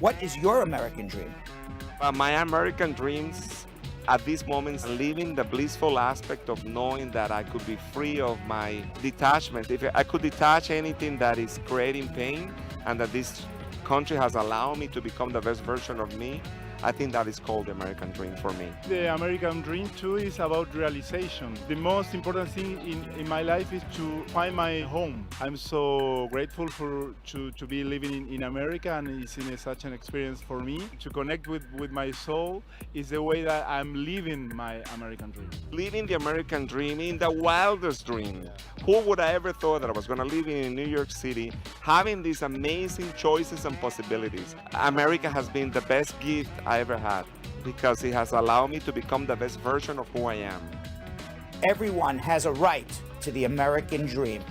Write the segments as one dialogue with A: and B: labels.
A: What is your American dream?
B: My American dreams at this moment, living the blissful aspect of knowing that I could be free of my detachment. If I could detach anything that is creating pain, and that this country has allowed me to become the best version of me, I think that is called the American dream for me.
C: The American dream too is about realization. The most important thing in my life is to find my home. I'm so grateful to be living in America, and it's in such an experience for me. To connect with my soul is the way that I'm living my American dream.
B: Living the American dream in the wildest dream. Who would I ever thought that I was going to live in New York City, having these amazing choices and possibilities? America has been the best gift I ever had, because it has allowed me to become the best version of who I am.
A: Everyone has a right to the American dream.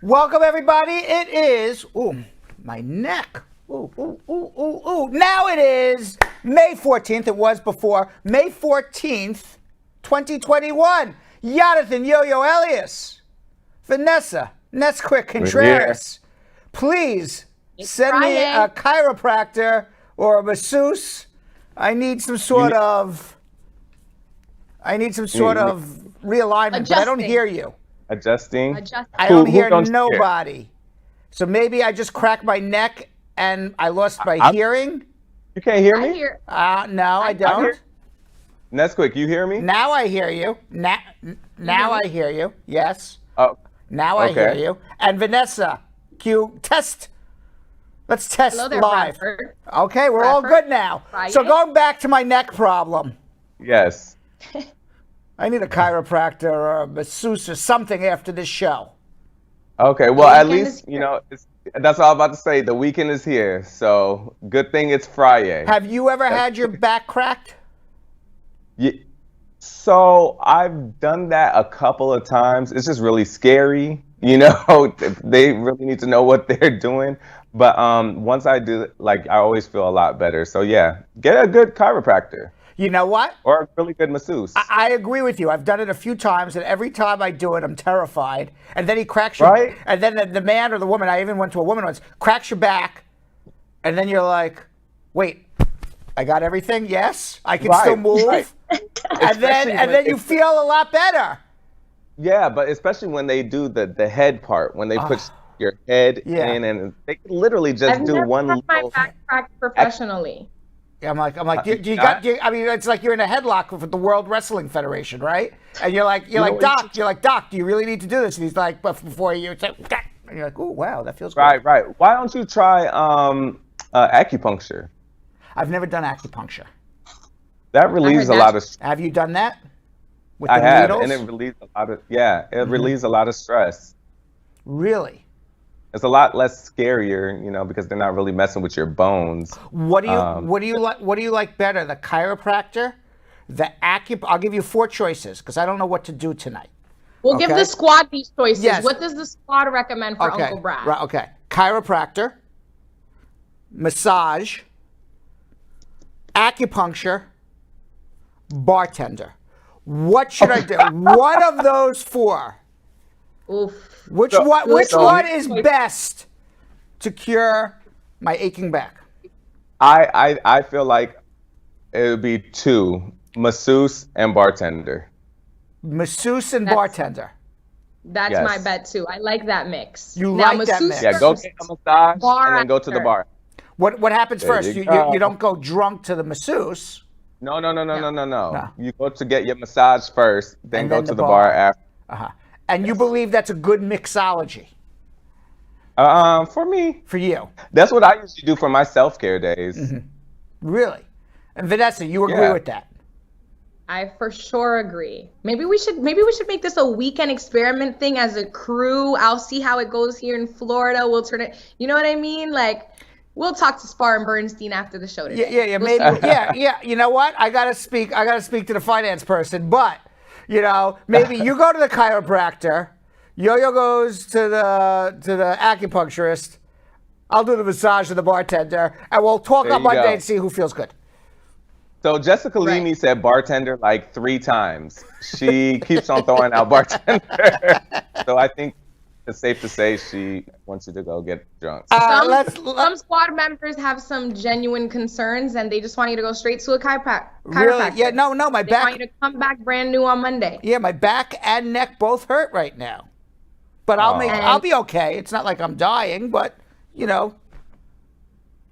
A: Welcome, everybody. It is, my neck. Now it is May 14th. It was before. May 14th, 2021. Jonathan Yo-Yo Elias. Vanessa Nesquik Contreras. Please send me a chiropractor or a masseuse. I need some sort of realignment, but I don't hear you.
D: Adjusting.
A: I don't hear nobody. So maybe I just cracked my neck and I lost my hearing.
D: You can't hear me?
A: No, I don't.
D: Nesquik, you hear me?
A: Now I hear you. Now I hear you. Yes.
D: Oh.
A: Now I hear you. And Vanessa, test. Let's test live. Bradford. Okay, we're all good now. Fri-Yay. So going back to my neck problem.
D: Yes.
A: I need a chiropractor or a masseuse or something after this show.
D: Okay, well, at least, that's all I'm about to say. The weekend is here, so good thing it's Friday.
A: Have you ever had your back cracked?
D: Yeah. So I've done that a couple of times. It's just really scary. They really need to know what they're doing. But once I do, I always feel a lot better. So yeah, get a good chiropractor.
A: You know what?
D: Or a really good masseuse.
A: I agree with you. I've done it a few times, and every time I do it, I'm terrified. And then he cracks your
D: right?
A: And then the man or the woman, I even went to a woman once, cracks your back, and then you're like, wait, I got everything? Yes? I can still move?
D: Right.
A: and then you feel a lot better.
D: Yeah, but especially when they do the head part, when they put your head in, and they can literally just do one little...
E: I've never had my back cracked professionally.
A: I'm like, it's like you're in a headlock with the World Wrestling Federation, right? And you're like, Doc, do you really need to do this? And he's like, but before you, and you're like, oh, wow, that feels good.
D: Right. Why don't you try acupuncture?
A: I've never done acupuncture.
D: That relieves a lot of stress.
A: Have you done that? With
D: I
A: the
D: have,
A: needles?
D: and it relieves a lot of, relieves a lot of stress.
A: Really?
D: It's a lot less scarier, because they're not really messing with your bones.
A: What do you like better, the chiropractor, the I'll give you 4 choices because I don't know what to do tonight.
E: We'll give the squad these choices.
A: Yes.
E: What does the squad recommend for Uncle Brad?
A: Right, okay. Chiropractor, massage, acupuncture, bartender. What should I do? One of those 4.
E: Oof.
A: Which one is best to cure my aching back?
D: I feel like it would be 2, masseuse and bartender.
A: Masseuse and bartender.
E: That's my bet too. I like that mix.
A: You like that mix?
D: Yeah, go get a massage and then go to the bar.
A: What happens first? You don't go drunk to the masseuse.
D: No. You go to get your massage first, then go to the bar after.
A: And you believe that's a good mixology?
D: For me.
A: For you?
D: That's what I usually do for my self-care days.
A: Mm-hmm. Really? And Vanessa, you agree with that?
E: I for sure agree. Maybe we should make this a weekend experiment thing as a crew. I'll see how it goes here in Florida. We'll turn it. You know what I mean? Like, we'll talk to Spar and Bernstein after the show today.
A: Yeah. Maybe. Yeah. You know what? I gotta speak to the finance person. But maybe you go to the chiropractor. Yo-Yo goes to the acupuncturist. I'll do the massage to the bartender, and we'll talk on Monday and see who feels good.
D: So Jessica Leamy said bartender like 3 times. She keeps on throwing out bartender. So I think it's safe to say she wants you to go get drunk.
E: Some squad members have some genuine concerns, and they just want you to go straight to a chiropractor.
A: Really? Yeah. No. My back.
E: They want you to come back brand new on Monday.
A: Yeah, my back and neck both hurt right now, but I'll be okay. It's not like I'm dying, but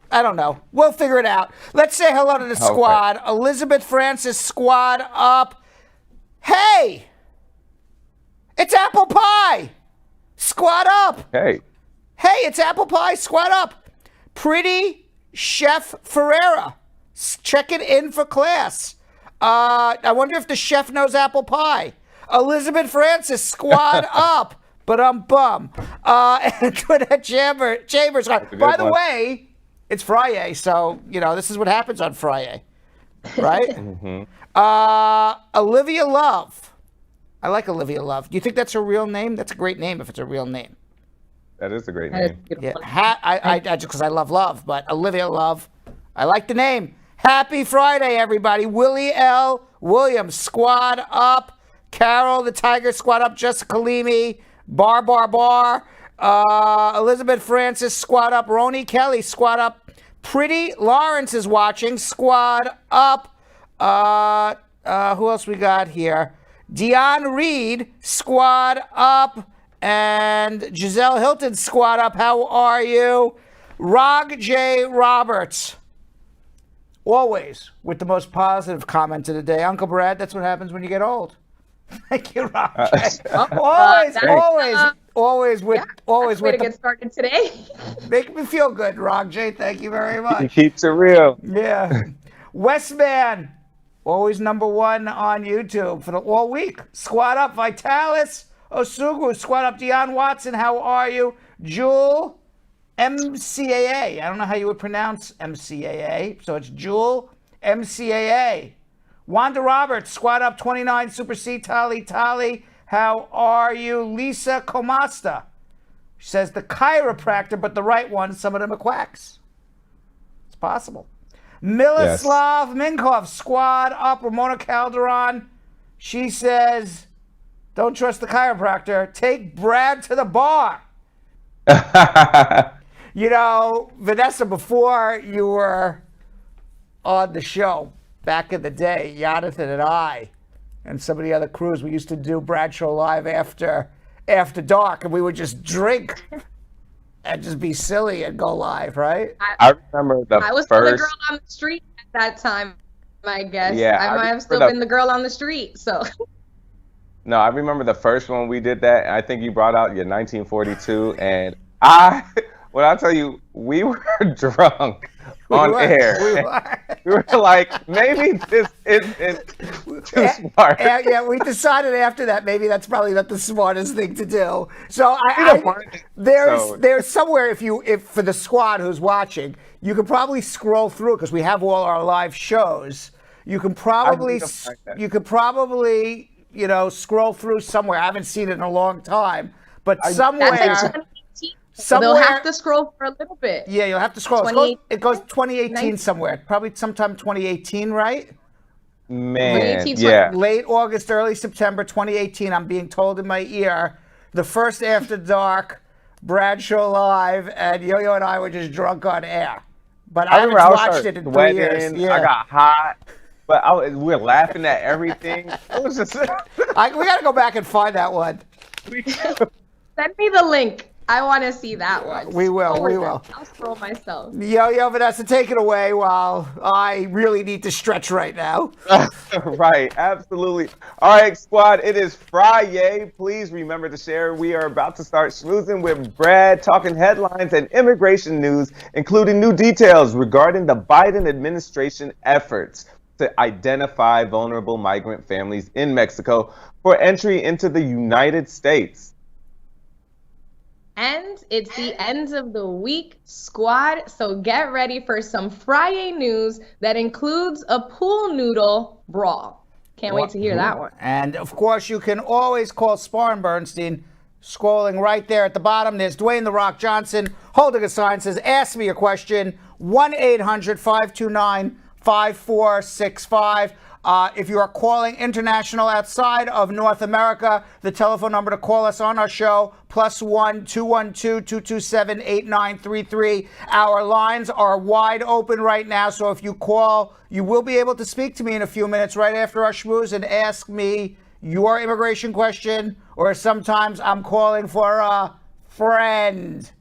A: I don't know. We'll figure it out. Let's say hello to the squad. Elizabeth Francis, squad up. Hey, it's apple pie. Squad up.
D: Hey,
A: it's apple pie. Squad up. Pretty Chef Ferreira, checking in for class. I wonder if the chef knows apple pie. Elizabeth Francis, squad up. But bum. Antoinette Chambers. By the way, it's Fri-Yay, so this is what happens on Fri-Yay, right? Olivia Love. I like Olivia Love. Do you think that's her real name? That's a great name if it's a real name.
D: That is a great name.
A: Yeah, I just because I love, but Olivia Love. I like the name. Happy Friday, everybody. Willie L. Williams, squad up. Carol the Tiger, squad up. Jessica Leamy, bar. Elizabeth Francis, squad up. Roni Kelly, squad up. Pretty Lawrence is watching, squad up. Who else we got here? Dion Reed, squad up. And Giselle Hilton, squad up. How are you? Rog J. Roberts. Always with the most positive comment of the day. Uncle Brad, that's what happens when you get old. Thank you, Rog J. Always with
E: way to get started today.
A: Make me feel good, Rog J. Thank you very much.
D: He keeps it real.
A: Yeah. Westman, always #1 on YouTube for all week. Squad up, Vitalis Osugu. Squad up, Deion Watson. How are you? Jewel MCAA. I don't know how you would pronounce MCAA, so it's Jewel MCAA. Wanda Roberts, squad up 29, Super C, Tali. How are you? Lisa Comasta. She says the chiropractor, but the right one, some of them are quacks. It's possible. Miloslav Minkov, squad up. Ramona Calderon. She says, don't trust the chiropractor. Take Brad to the bar. Vanessa, before you were on the show, back in the day, Jonathan and I and some of the other crews, we used to do Bradshaw Live after dark, and we would just drink and just be silly and go live, right?
D: I remember I was
E: still the girl on the street at that time, I guess. Yeah, I might have still been the girl on the street, so.
D: No, I remember the first one we did that. I think you brought out your 1942, and when I tell you, we were drunk on air. We were like, maybe this isn't too smart.
A: Yeah, we decided after that maybe that's probably not the smartest thing to do. So there's somewhere if for the squad who's watching, you could probably scroll through because we have all our live shows. You can probably scroll through somewhere. I haven't seen it in a long time, but somewhere.
E: They'll have to scroll for a little bit.
A: Yeah, you'll have to scroll. It goes 2018 somewhere. Probably sometime 2018, right?
D: Man, yeah.
A: Late August, early September 2018, I'm being told in my ear, the first After Dark, Bradshaw Live, and Yo-Yo and I were just drunk on air. But I haven't watched it in 3 years. Yeah.
D: I got hot. But we were laughing at everything. It was just...
A: we got to go back and find that one.
E: Send me the link. I want to see that one.
A: We will.
E: I'll scroll myself.
A: Yo, Vanessa, take it away while I really need to stretch right now.
D: Right, absolutely. All right, squad, it is Fri-Yay. Please remember to share. We are about to start schmoozing with Brad, talking headlines and immigration news, including new details regarding the Biden administration efforts. to identify vulnerable migrant families in Mexico for entry into the United States.
E: And it's the end of the week, squad. So get ready for some Fri-Yay news that includes a pool noodle brawl. Can't wait to hear that one.
A: And of course, you can always call Spar and Bernstein. Scrolling right there at the bottom, there's Dwayne "The Rock" Johnson holding a sign, says, "Ask me your question." 1-800-529-5465. If you are calling international outside of North America, the telephone number to call us on our show, +1 212-227-8933. Our lines are wide open right now, so if you call, you will be able to speak to me in a few minutes right after our schmooze and ask me your immigration question, or sometimes I'm calling for a friend.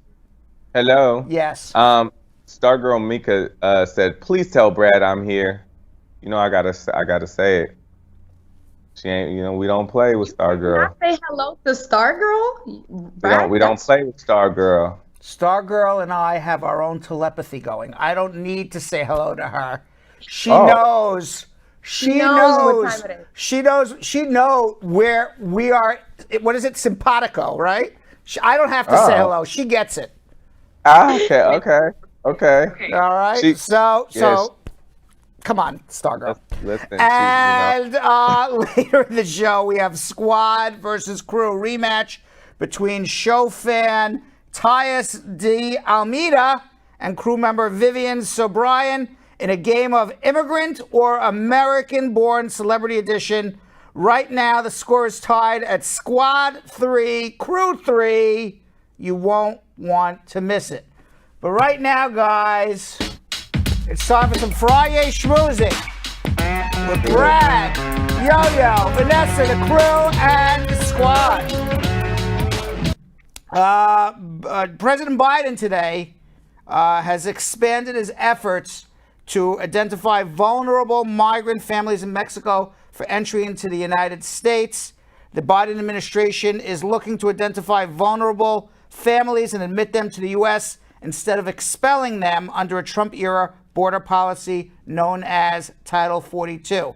D: Hello.
A: Yes.
D: Stargirl Mika said, "Please tell Brad I'm here." You know, I gotta say it. She ain't. You know, we don't play with Stargirl.
E: Say hello to Stargirl.
D: We don't play with Stargirl.
A: Stargirl and I have our own telepathy going. I don't need to say hello to her. She knows. She knows
E: what time it is.
A: She knows where we are. What is it? Simpatico, right? I don't have to say hello. She gets it.
D: Okay.
A: All right. So, come on, Stargirl.
D: Listen.
A: And later in the show, we have squad versus crew rematch between show fan Thais De Almeida and crew member Vivian Zohrabian in a game of Immigrant or American-born Celebrity Edition. Right now, the score is tied at Squad 3, Crew 3. You won't want to miss it. But right now, guys, it's time for some Fri-Yay schmoozing with Brad, Yo-Yo, Vanessa, the crew, and the squad. President Biden today has expanded his efforts to identify vulnerable migrant families in Mexico for entry into the United States. The Biden administration is looking to identify vulnerable families and admit them to the U.S. instead of expelling them under a Trump-era border policy known as Title 42.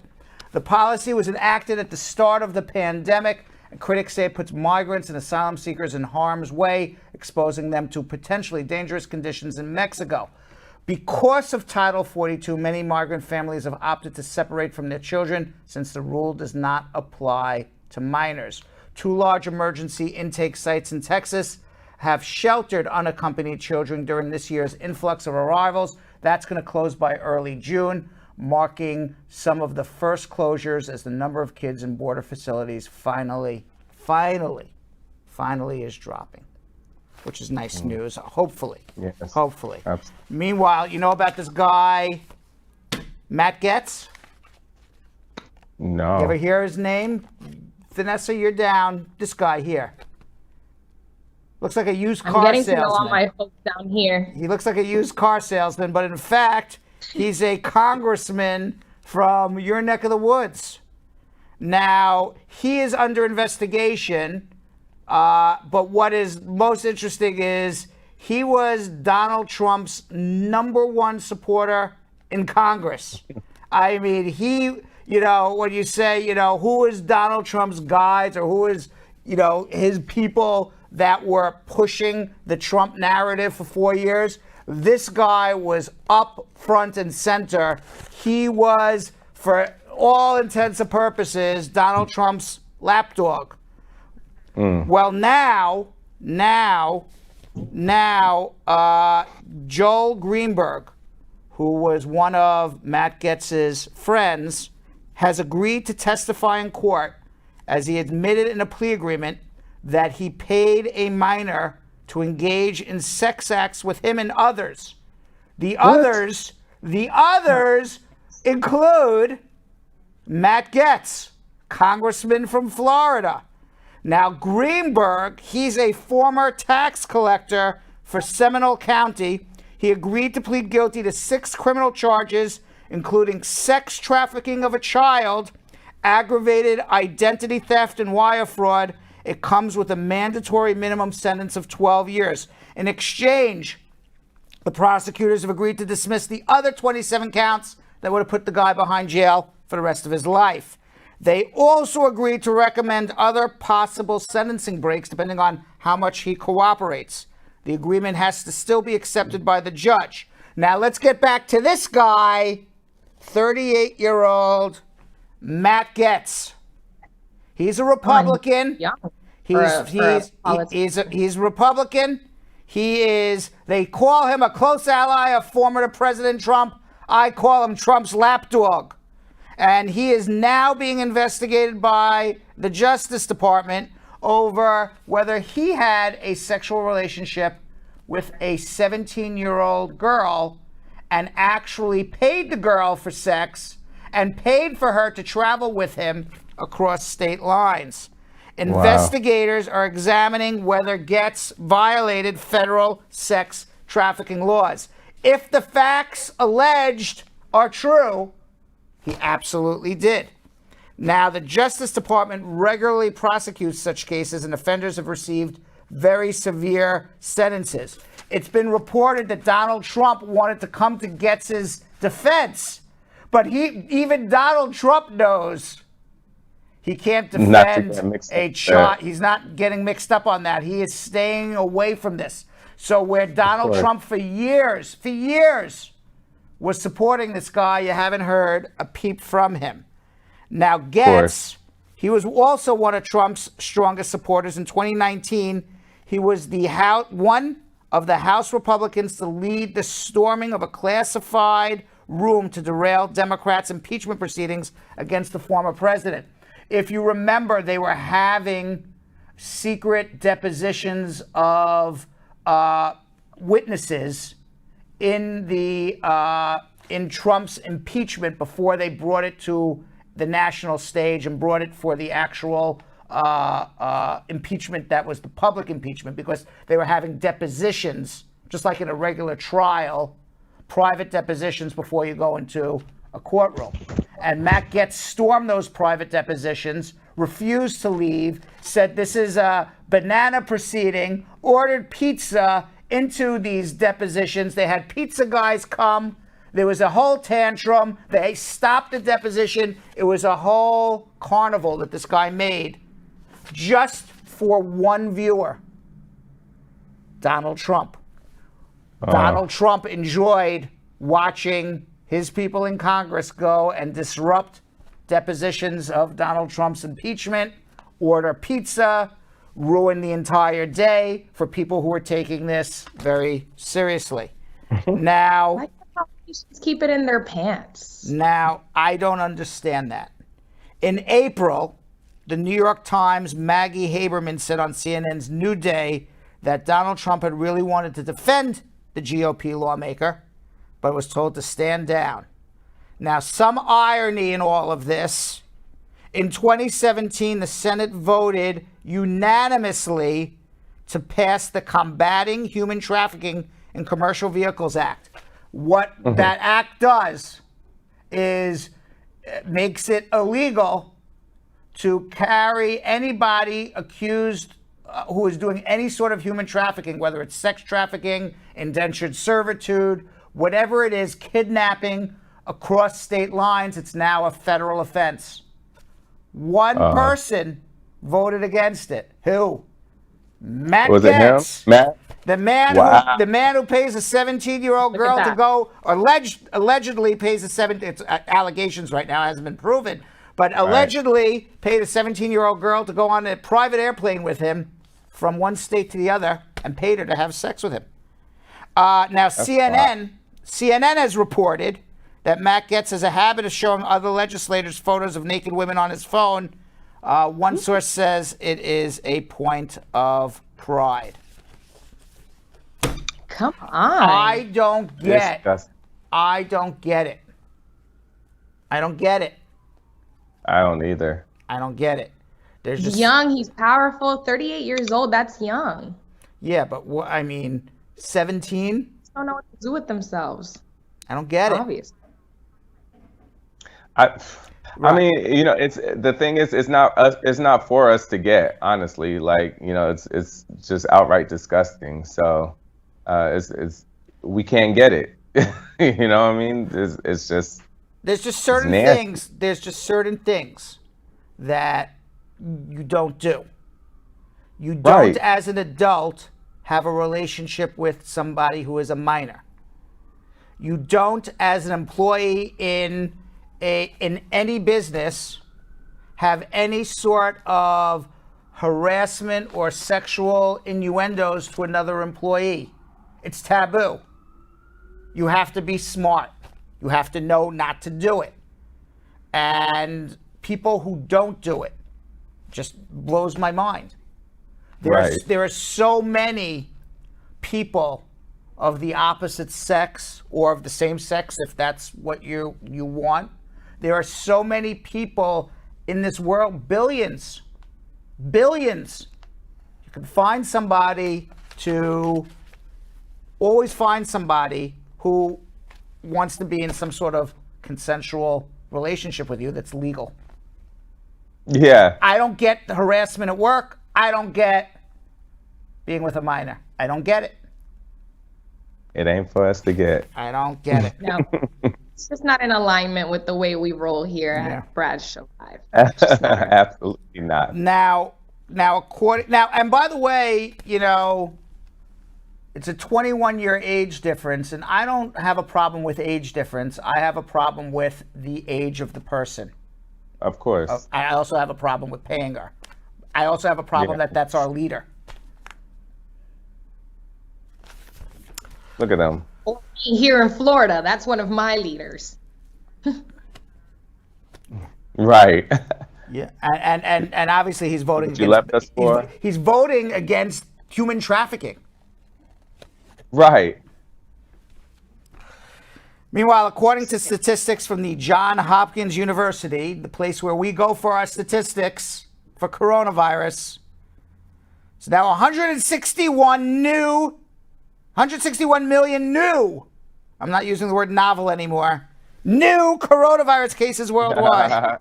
A: The policy was enacted at the start of the pandemic, and critics say it puts migrants and asylum seekers in harm's way, exposing them to potentially dangerous conditions in Mexico. Because of Title 42, many migrant families have opted to separate from their children since the rule does not apply to minors. 2 large emergency intake sites in Texas have sheltered unaccompanied children during this year's influx of arrivals. That's going to close by early June, marking some of the first closures as the number of kids in border facilities finally is dropping, which is nice news. Hopefully.
D: Yes.
A: Hopefully.
D: Absolutely.
A: Meanwhile, you know about this guy, Matt Gaetz?
D: No.
A: You ever hear his name? Vanessa, you're down. This guy here. Looks like a used car salesman.
E: I'm getting to know all my folks down here.
A: He looks like a used car salesman, but in fact, he's a congressman from your neck of the woods. Now, he is under investigation, but what is most interesting is he was Donald Trump's #1 supporter in Congress. I mean, when you say, who is Donald Trump's guides or who is, his people that were pushing the Trump narrative for 4 years, this guy was up front and center. He was, for all intents and purposes, Donald Trump's lapdog. Well, now, Joel Greenberg, who was one of Matt Gaetz's friends, has agreed to testify in court as he admitted in a plea agreement that he paid a minor to engage in sex acts with him and others. The others include Matt Gaetz, congressman from Florida. Now, Greenberg, he's a former tax collector for Seminole County. He agreed to plead guilty to 6 criminal charges, including sex trafficking of a child, aggravated identity theft, and wire fraud. It comes with a mandatory minimum sentence of 12 years. In exchange, the prosecutors have agreed to dismiss the other 27 counts that would have put the guy behind jail for the rest of his life. They also agreed to recommend other possible sentencing breaks depending on how much he cooperates. The agreement has to still be accepted by the judge. Now let's get back to this guy, 38-year-old Matt Gaetz. He's a Republican. He's Republican. They call him a close ally of former President Trump. I call him Trump's lapdog. And he is now being investigated by the Justice Department over whether he had a sexual relationship with a 17-year-old girl and actually paid the girl for sex and paid for her to travel with him across state lines. Investigators are examining whether Gaetz violated federal sex trafficking laws. If the facts alleged are true, he absolutely did. Now, the Justice Department regularly prosecutes such cases, and offenders have received very severe sentences. It's been reported that Donald Trump wanted to come to Gaetz's defense, but even Donald Trump knows he can't defend a child. He's not getting mixed up on that. He is staying away from this. So where Donald Trump for years was supporting this guy, you haven't heard a peep from him. Now, Gaetz, he was also one of Trump's strongest supporters. In 2019, he was one of the House Republicans to lead the storming of a classified room to derail Democrats' impeachment proceedings against the former president. If you remember, they were having secret depositions of witnesses in Trump's impeachment before they brought it to the national stage and brought it for the actual impeachment that was the public impeachment, because they were having depositions, just like in a regular trial, private depositions before you go into a courtroom. And Matt Gaetz stormed those private depositions, refused to leave, said this is a banana proceeding, ordered pizza into these depositions. They had pizza guys come. There was a whole tantrum. They stopped the deposition. It was a whole carnival that this guy made just for one viewer, Donald Trump. Donald Trump enjoyed watching his people in Congress go and disrupt depositions of Donald Trump's impeachment, order pizza, ruin the entire day for people who are taking this very seriously. Now,
E: why can't politicians keep it in their pants?
A: Now, I don't understand that. In April, the New York Times' Maggie Haberman said on CNN's New Day that Donald Trump had really wanted to defend the GOP lawmaker, but was told to stand down. Now, some irony in all of this. In 2017, the Senate voted unanimously to pass the Combating Human Trafficking in Commercial Vehicles Act. What that act does is makes it illegal to carry anybody accused who is doing any sort of human trafficking, whether it's sex trafficking, indentured servitude, whatever it is, kidnapping across state lines. It's now a federal offense. One person voted against it. Who? Matt
D: Was
A: Gaetz.
D: it him? Matt?
A: The man who pays a 17-year-old girl to go, allegedly pays it's allegations right now, hasn't been proven, but allegedly paid a 17-year-old girl to go on a private airplane with him from one state to the other and paid her to have sex with him. Now, CNN has reported that Matt Gaetz has a habit of showing other legislators photos of naked women on his phone. One source says it is a point of pride.
E: Come on.
A: I don't get it. I don't get it. I don't either. I don't get it. There's just
E: young, he's powerful, 38 years old, that's young.
A: Yeah, but 17?
E: Don't know what to do with themselves.
A: I don't get it.
E: Obviously.
D: I mean, it's the thing is, it's not for us to get, honestly. Like, it's just outright disgusting. So, we can't get it. You know what I mean? It's just
A: There's just certain
D: nasty.
A: things. There's just certain things that you don't do. You don't,
D: Right.
A: as an adult, have a relationship with somebody who is a minor. You don't, as an employee in any business, have any sort of harassment or sexual innuendos to another employee. It's taboo. You have to be smart. You have to know not to do it. And people who don't do it just blows my mind. There are so many people of the opposite sex or of the same sex, if that's what you want. There are so many people in this world, billions. You can find somebody always find somebody who wants to be in some sort of consensual relationship with you that's legal.
D: Yeah.
A: I don't get the harassment at work. I don't get being with a minor. I don't get it.
D: It ain't for us to get.
A: I don't get it.
E: No, it's just not in alignment with the way we roll here
A: Yeah.
E: at Brad's Show Live. It's just not.
D: Absolutely not.
A: Now, and by the way, it's a 21-year age difference, and I don't have a problem with age difference. I have a problem with the age of the person.
D: Of course.
A: I also have a problem with paying her. I also have a problem that that's our leader.
D: Look at them.
E: Here in Florida, that's one of my leaders.
D: Right.
A: Yeah, and obviously he's voting.
D: What you left us for?
A: He's voting against human trafficking.
D: Right.
A: Meanwhile, according to statistics from the Johns Hopkins University, the place where we go for our statistics for coronavirus, it's now 161 million new, I'm not using the word novel anymore, new coronavirus cases worldwide.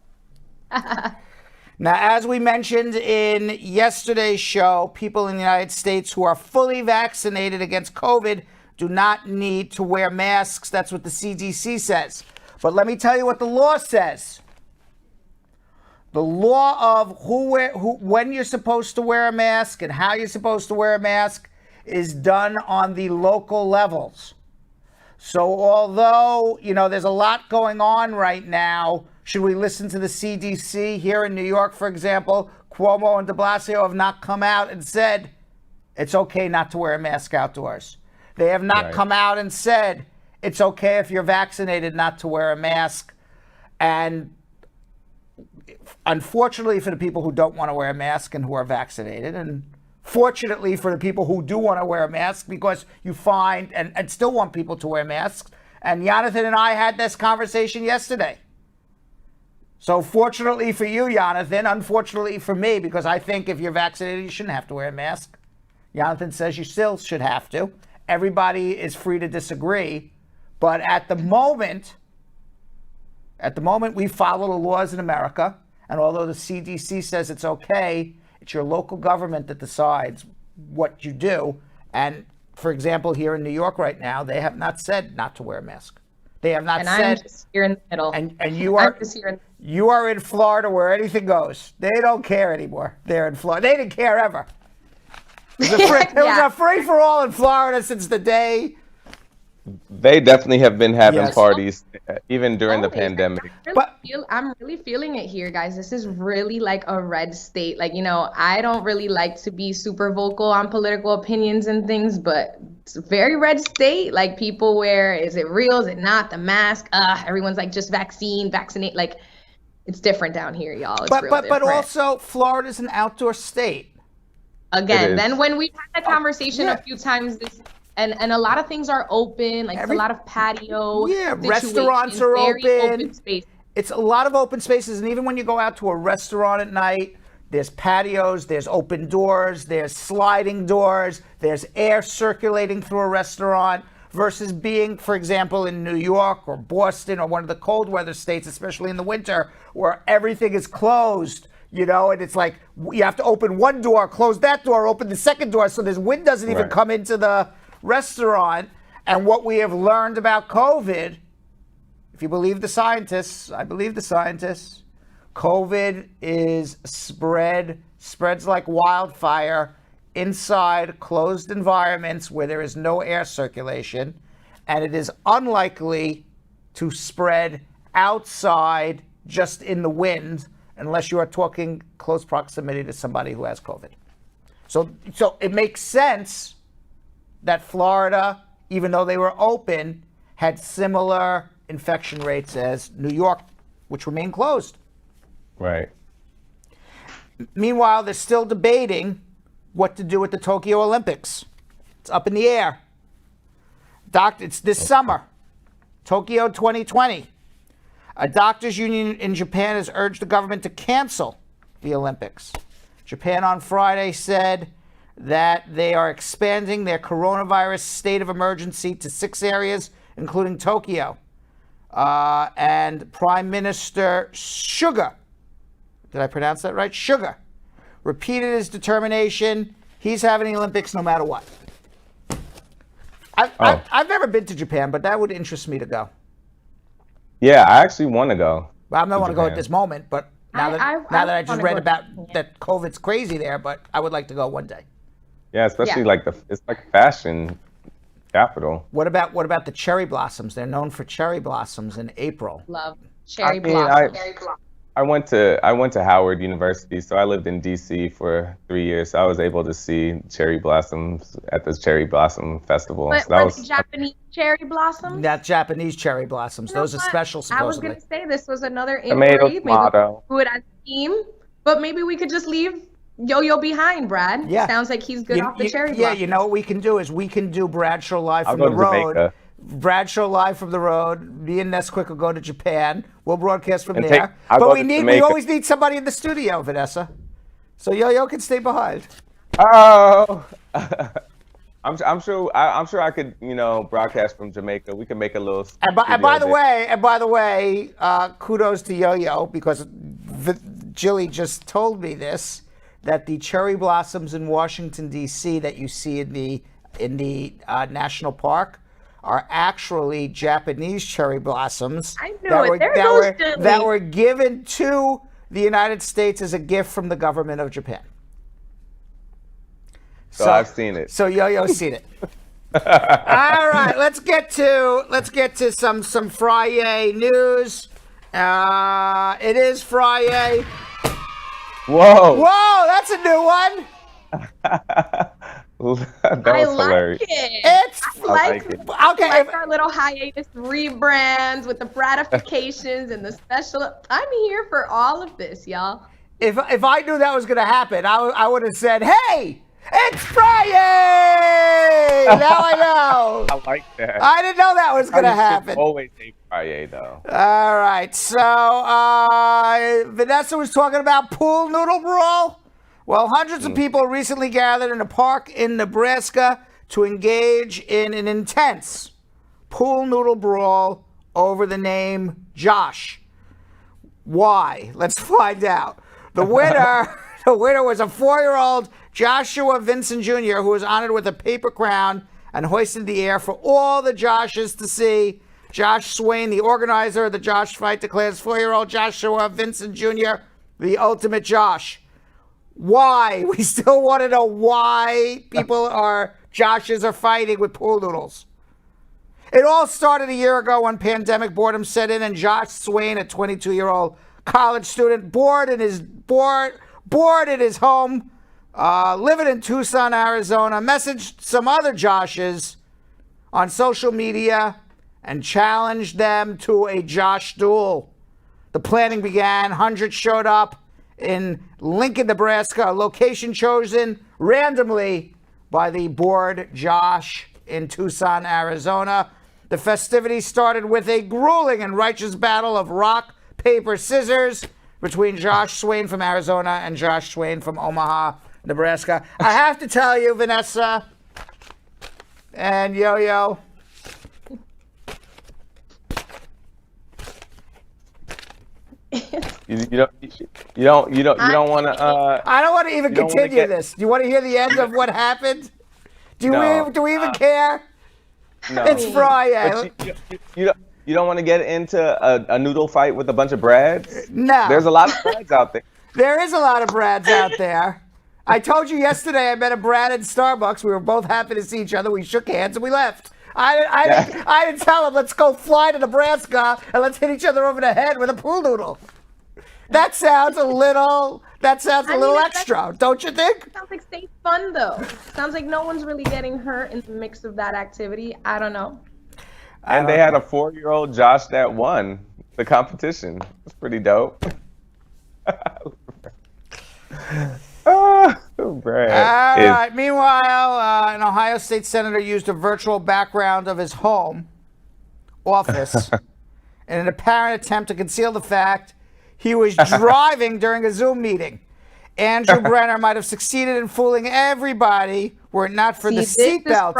A: Now, as we mentioned in yesterday's show, people in the United States who are fully vaccinated against COVID do not need to wear masks. That's what the CDC says. But let me tell you what the law says. The law of when you're supposed to wear a mask and how you're supposed to wear a mask is done on the local levels. So although, there's a lot going on right now, should we listen to the CDC here in New York, for example? Cuomo and de Blasio have not come out and said it's okay not to wear a mask outdoors. They have not come out and said it's okay if you're vaccinated not to wear a mask. And unfortunately for the people who don't want to wear a mask and who are vaccinated, and fortunately for the people who do want to wear a mask, because you find and still want people to wear masks. And Jonathan and I had this conversation yesterday. So fortunately for you, Jonathan, unfortunately for me, because I think if you're vaccinated, you shouldn't have to wear a mask. Jonathan says you still should have to. Everybody is free to disagree. But at the moment, we follow the laws in America. And although the CDC says it's okay, it's your local government that decides what you do. And for example, here in New York right now, they have not said not to wear a mask. They have not said.
E: And I'm just here in the middle.
A: And you are you are in Florida where anything goes. They don't care anymore. They're in Florida. They didn't care ever. It was a free for all in Florida since the day.
D: They definitely have been having parties even during the pandemic.
E: I'm really feeling it here, guys. This is really like a red state. Like, I don't really like to be super vocal on political opinions and things, but it's a very red state. Like, people wear, is it real? Is it not? The mask? Everyone's like, just vaccinate. Like, it's different down here, y'all. It's
A: But also, Florida's an outdoor state.
E: Again, then when we've had the conversation a few times and a lot of things are open, like it's a lot of patio.
A: Yeah, restaurants are open. It's a lot of open spaces. And even when you go out to a restaurant at night, there's patios, there's open doors, there's sliding doors, there's air circulating through a restaurant versus being, for example, in New York or Boston or one of the cold weather states, especially in the winter, where everything is closed. And it's like you have to open one door, close that door, open the second door, so this wind doesn't even come into the restaurant. And what we have learned about COVID, if you believe the scientists, I believe the scientists, COVID spreads like wildfire inside closed environments where there is no air circulation, and it is unlikely to spread outside just in the wind unless you are talking close proximity to somebody who has COVID. So it makes sense that Florida, even though they were open, had similar infection rates as New York, which remain closed.
D: Right.
A: Meanwhile, they're still debating what to do with the Tokyo Olympics. It's up in the air. It's this summer, Tokyo 2020. A doctors' union in Japan has urged the government to cancel the Olympics. Japan on Friday said that they are expanding their coronavirus state of emergency to 6 areas, including Tokyo. And Prime Minister Suga, did I pronounce that right? Suga, repeated his determination. He's having the Olympics no matter what. I've never been to Japan, but that would interest me to go.
D: Yeah, I actually want to go.
A: Well, I don't want to go at this moment, but now that I just read about that COVID's crazy there, but I would like to go one day.
D: Yeah, especially it's like fashion capital.
A: What about the cherry blossoms? They're known for cherry blossoms in April.
E: Love cherry blossoms.
D: I went to Howard University, so I lived in DC for 3 years. So I was able to see cherry blossoms at this cherry blossom festival.
E: But
D: so that
E: was Japanese cherry blossoms?
A: Not Japanese cherry blossoms. Those are special, supposedly.
E: I was going to say this was another
D: Tomato,
E: inquiry.
D: tomato.
E: Maybe we would as a team, but maybe we could just leave Yo-Yo behind, Brad.
A: Yeah.
E: Sounds like he's good off the cherry blossom.
A: Yeah, you know what we can do is we can do Bradshaw Live
D: I'll
A: from
D: go
A: the
D: to
A: road.
D: Jamaica.
A: Bradshaw Live from the road. Me and Nesquik will go to Japan. We'll broadcast from
D: And
A: there.
D: I'll
A: But
D: go
A: we
D: to Jamaica.
A: always need somebody in the studio, Vanessa. So Yo-Yo can stay behind.
D: Oh, I'm sure I could broadcast from Jamaica. We can make a little.
A: And by the way, kudos to Yo-Yo because Jilly just told me this, that the cherry blossoms in Washington D.C. that you see in the national park are actually Japanese cherry blossoms that were given to the United States as a gift from the government of Japan.
D: So I've seen it.
A: So Yo-Yo's seen it. All right, let's get to some Fri-Yay news. It is Fri-Yay.
D: Whoa,
A: that's a new one.
D: That was hilarious.
A: It's
E: like our little hiatus rebrands with the gratifications and the special. I'm here for all of this, y'all.
A: If I knew that was going to happen, I would have said, "Hey, it's Fri-Yay!" Now I know.
D: I like that.
A: I didn't know that was going to happen.
D: Always say Fri-Yay though.
A: All right, so Vanessa was talking about pool noodle brawl. Well, hundreds of people recently gathered in a park in Nebraska to engage in an intense pool noodle brawl over the name Josh. Why? Let's find out. The winner was a 4-year-old Joshua Vincent Jr., who was honored with a paper crown and hoisted in the air for all the Joshes to see. Josh Swain, the organizer of the Josh fight, declares 4-year-old Joshua Vincent Jr. the ultimate Josh. Why? We still want to know why Joshes are fighting with pool noodles. It all started a year ago when pandemic boredom set in and Josh Swain, a 22-year-old college student, bored in his home, living in Tucson, Arizona, messaged some other Joshes on social media and challenged them to a Josh duel. The planning began. Hundreds showed up in Lincoln, Nebraska, a location chosen randomly by the bored Josh in Tucson, Arizona. The festivities started with a grueling and righteous battle of rock, paper, scissors between Josh Swain from Arizona and Josh Swain from Omaha, Nebraska. I have to tell you, Vanessa and Yo-Yo,
D: You don't want to.
A: I don't want to even continue this. Do you want to hear the end of what happened? Do we even care?
D: No.
A: It's Fri-Yay.
D: You You don't want to get into a noodle fight with a bunch of Brads?
A: No.
D: There's a lot of Brads out there.
A: There is a lot of Brads out there. I told you yesterday I met a Brad at Starbucks. We were both happy to see each other. We shook hands and we left. I didn't tell him, let's go fly to Nebraska and let's hit each other over the head with a pool noodle. That sounds a little extra, don't you think?
E: Sounds like safe fun, though. Sounds like no one's really getting hurt in the mix of that activity. I don't know.
D: And they had a 4-year-old Josh that won the competition. It's pretty dope.
A: Brad. All right. Meanwhile, an Ohio State senator used a virtual background of his home office in an apparent attempt to conceal the fact he was driving during a Zoom meeting. Andrew Brenner might have succeeded in fooling everybody were it not for the seatbelt.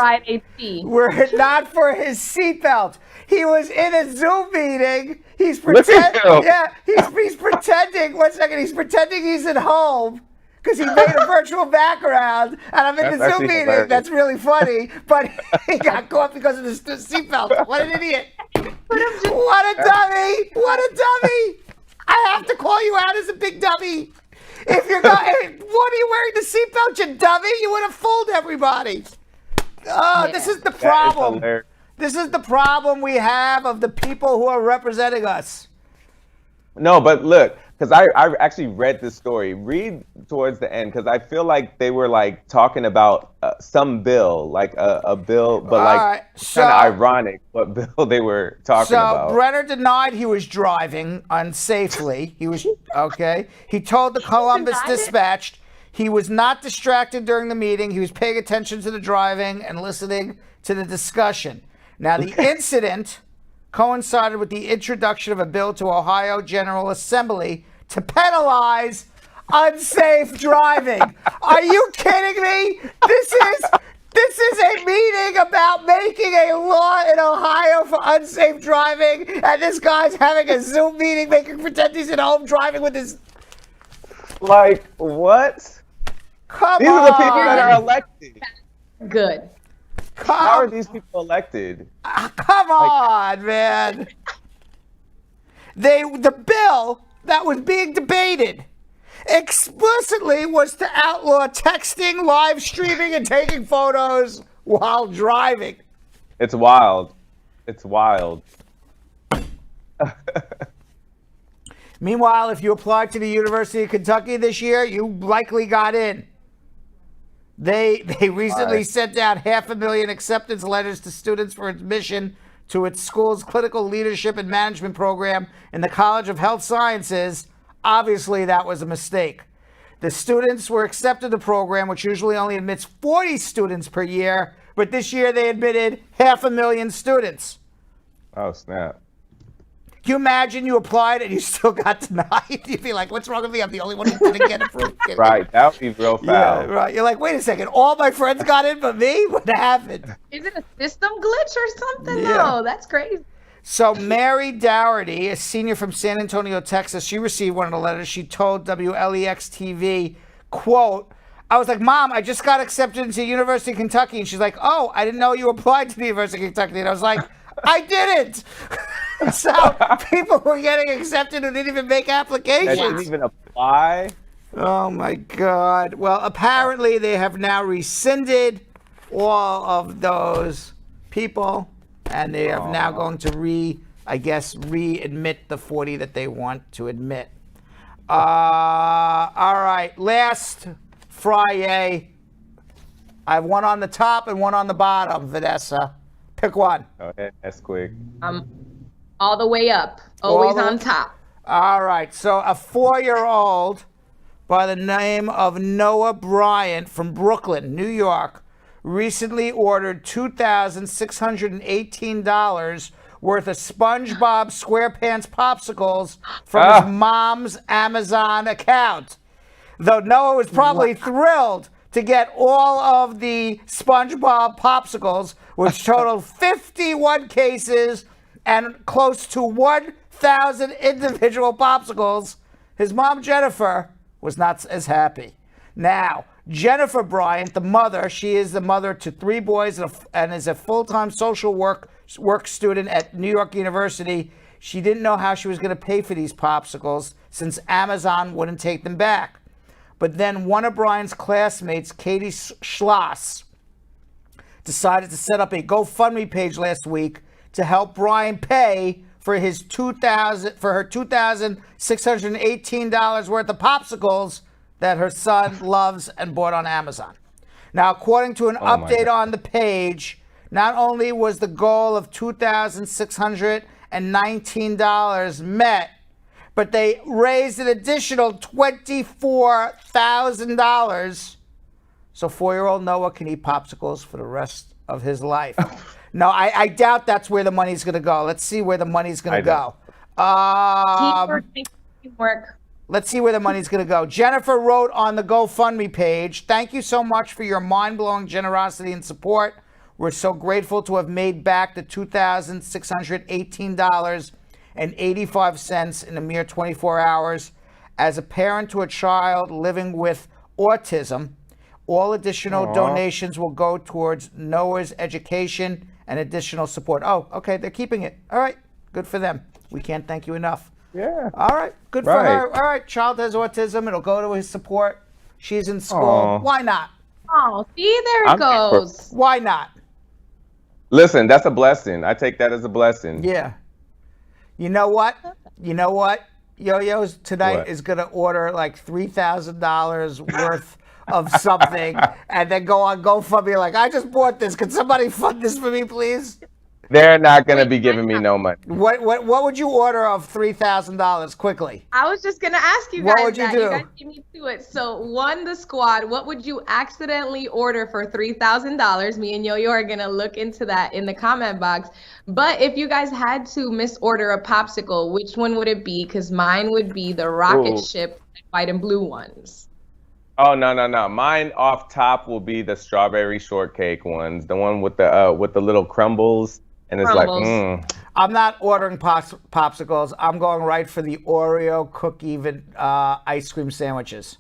A: Were it not for his seatbelt. He was in a Zoom meeting. He's pretending. Yeah, he's pretending. 1 second. He's pretending he's at home because he made a virtual background, and I'm in the Zoom meeting. Hilarious. That's really funny. But he got caught because of the seatbelt. What an idiot! What a dummy! What a dummy! I have to call you out as a big dummy. If you're going, what are you wearing the seatbelt, you dummy? You would have fooled everybody. Oh, yeah. This is the problem. This is the problem we have of the people who are representing us.
D: No, but look, because I actually read this story. Read towards the end, because I feel like they were like talking about some bill, like a bill, but like kind of ironic what bill they were talking about.
A: So Brenner denied he was driving unsafely. He was okay. He told the Columbus Dispatch he was not distracted during the meeting. He was paying attention to the driving and listening to the discussion. Now the incident coincided with the introduction of a bill to Ohio General Assembly to penalize unsafe driving. Are you kidding me? This is a meeting about making a law in Ohio for unsafe driving, and this guy's having a Zoom meeting, pretend he's at home driving with his...
D: Like, what?
A: Come
D: These
A: on.
D: are the people that are elected.
E: Good.
D: How are these people elected?
A: Come on, man. The bill that was being debated explicitly was to outlaw texting, live streaming, and taking photos while driving.
D: It's wild. It's wild.
A: Meanwhile, if you applied to the University of Kentucky this year, you likely got in. They recently sent out 500,000 acceptance letters to students for admission to its school's clinical leadership and management program in the College of Health Sciences. Obviously, that was a mistake. The students were accepted the program, which usually only admits 40 students per year, but this year they admitted 500,000 students.
D: Oh, snap.
A: Can you imagine you applied and you still got denied? You'd be like, what's wrong with me? I'm the only one who didn't get approved.
D: Right, that would be real foul.
A: Yeah, right. You're like, wait a second, all my friends got in but me? What happened?
E: Is it a system glitch or something?
A: Yeah.
E: No, that's crazy.
A: So Mary Dougherty, a senior from San Antonio, Texas, she received one of the letters. She told WLEX-TV, quote, I was like, Mom, I just got accepted into University of Kentucky. And she's like, oh, I didn't know you applied to the University of Kentucky. And I was like, I didn't. So people were getting accepted who didn't even make applications.
D: They didn't even apply?
A: Oh, my God. Well, apparently they have now rescinded all of those people, and they are now going to readmit the 40 that they want to admit. All right, last Fri-Yay. I have one on the top and one on the bottom, Vanessa. Pick one.
D: Oh, that's quick.
E: All the way up, always on top.
A: All right, so a 4-year-old by the name of Noah Bryant from Brooklyn, New York, recently ordered $2,618 worth of Spongebob SquarePants popsicles from his mom's Amazon account. Though Noah was probably thrilled to get all of the Spongebob popsicles, which totaled 51 cases and close to 1,000 individual popsicles, his mom, Jennifer, was not as happy. Now, Jennifer Bryant, the mother, she is the mother to 3 boys and is a full-time social work student at New York University. She didn't know how she was going to pay for these popsicles since Amazon wouldn't take them back. But then one of Brian's classmates, Katie Schloss, decided to set up a GoFundMe page last week to help Brian pay for her $2,618 worth of popsicles that her son loves and bought on Amazon. Now, according to an update on the page, not only was the goal of $2,619 met, but they raised an additional $24,000 so 4-year-old Noah can eat popsicles for the rest of his life. No, I doubt that's where the money's going to go. Let's see where the money's going to go.
E: Teamwork.
A: Let's see where the money's going to go. Jennifer wrote on the GoFundMe page, "Thank you so much for your mind-blowing generosity and support. We're so grateful to have made back the $2,618.85 in a mere 24 hours. As a parent to a child living with autism, all additional donations will go towards Noah's education and additional support." Oh, okay, they're keeping it. All right, good for them. We can't thank you enough.
D: Yeah.
A: All right, good for her. All right, child has autism. It'll go to his support. She's in school. Why not?
E: Oh, see, there it goes.
A: Why not?
D: Listen, that's a blessing. I take that as a blessing.
A: Yeah. You know what? Yo-Yo's tonight is going to order like $3,000 worth of something and then go on GoFundMe like, "I just bought this. Could somebody fund this for me, please?"
D: They're not going to be giving me no money.
A: What would you order of $3,000 quickly?
E: I was just gonna ask you guys
A: What would you do?
E: You guys beat me to it. So, one, the squad. What would you accidentally order for $3,000? Me and Yo-Yo are gonna look into that in the comment box. But if you guys had to misorder a popsicle, which one would it be? Because mine would be the rocket ship, white and blue ones.
D: Oh, no. Mine off top will be the strawberry shortcake ones, the one with the little crumbles. And it's like,
A: I'm not ordering popsicles. I'm going right for the Oreo cookie ice cream sandwiches.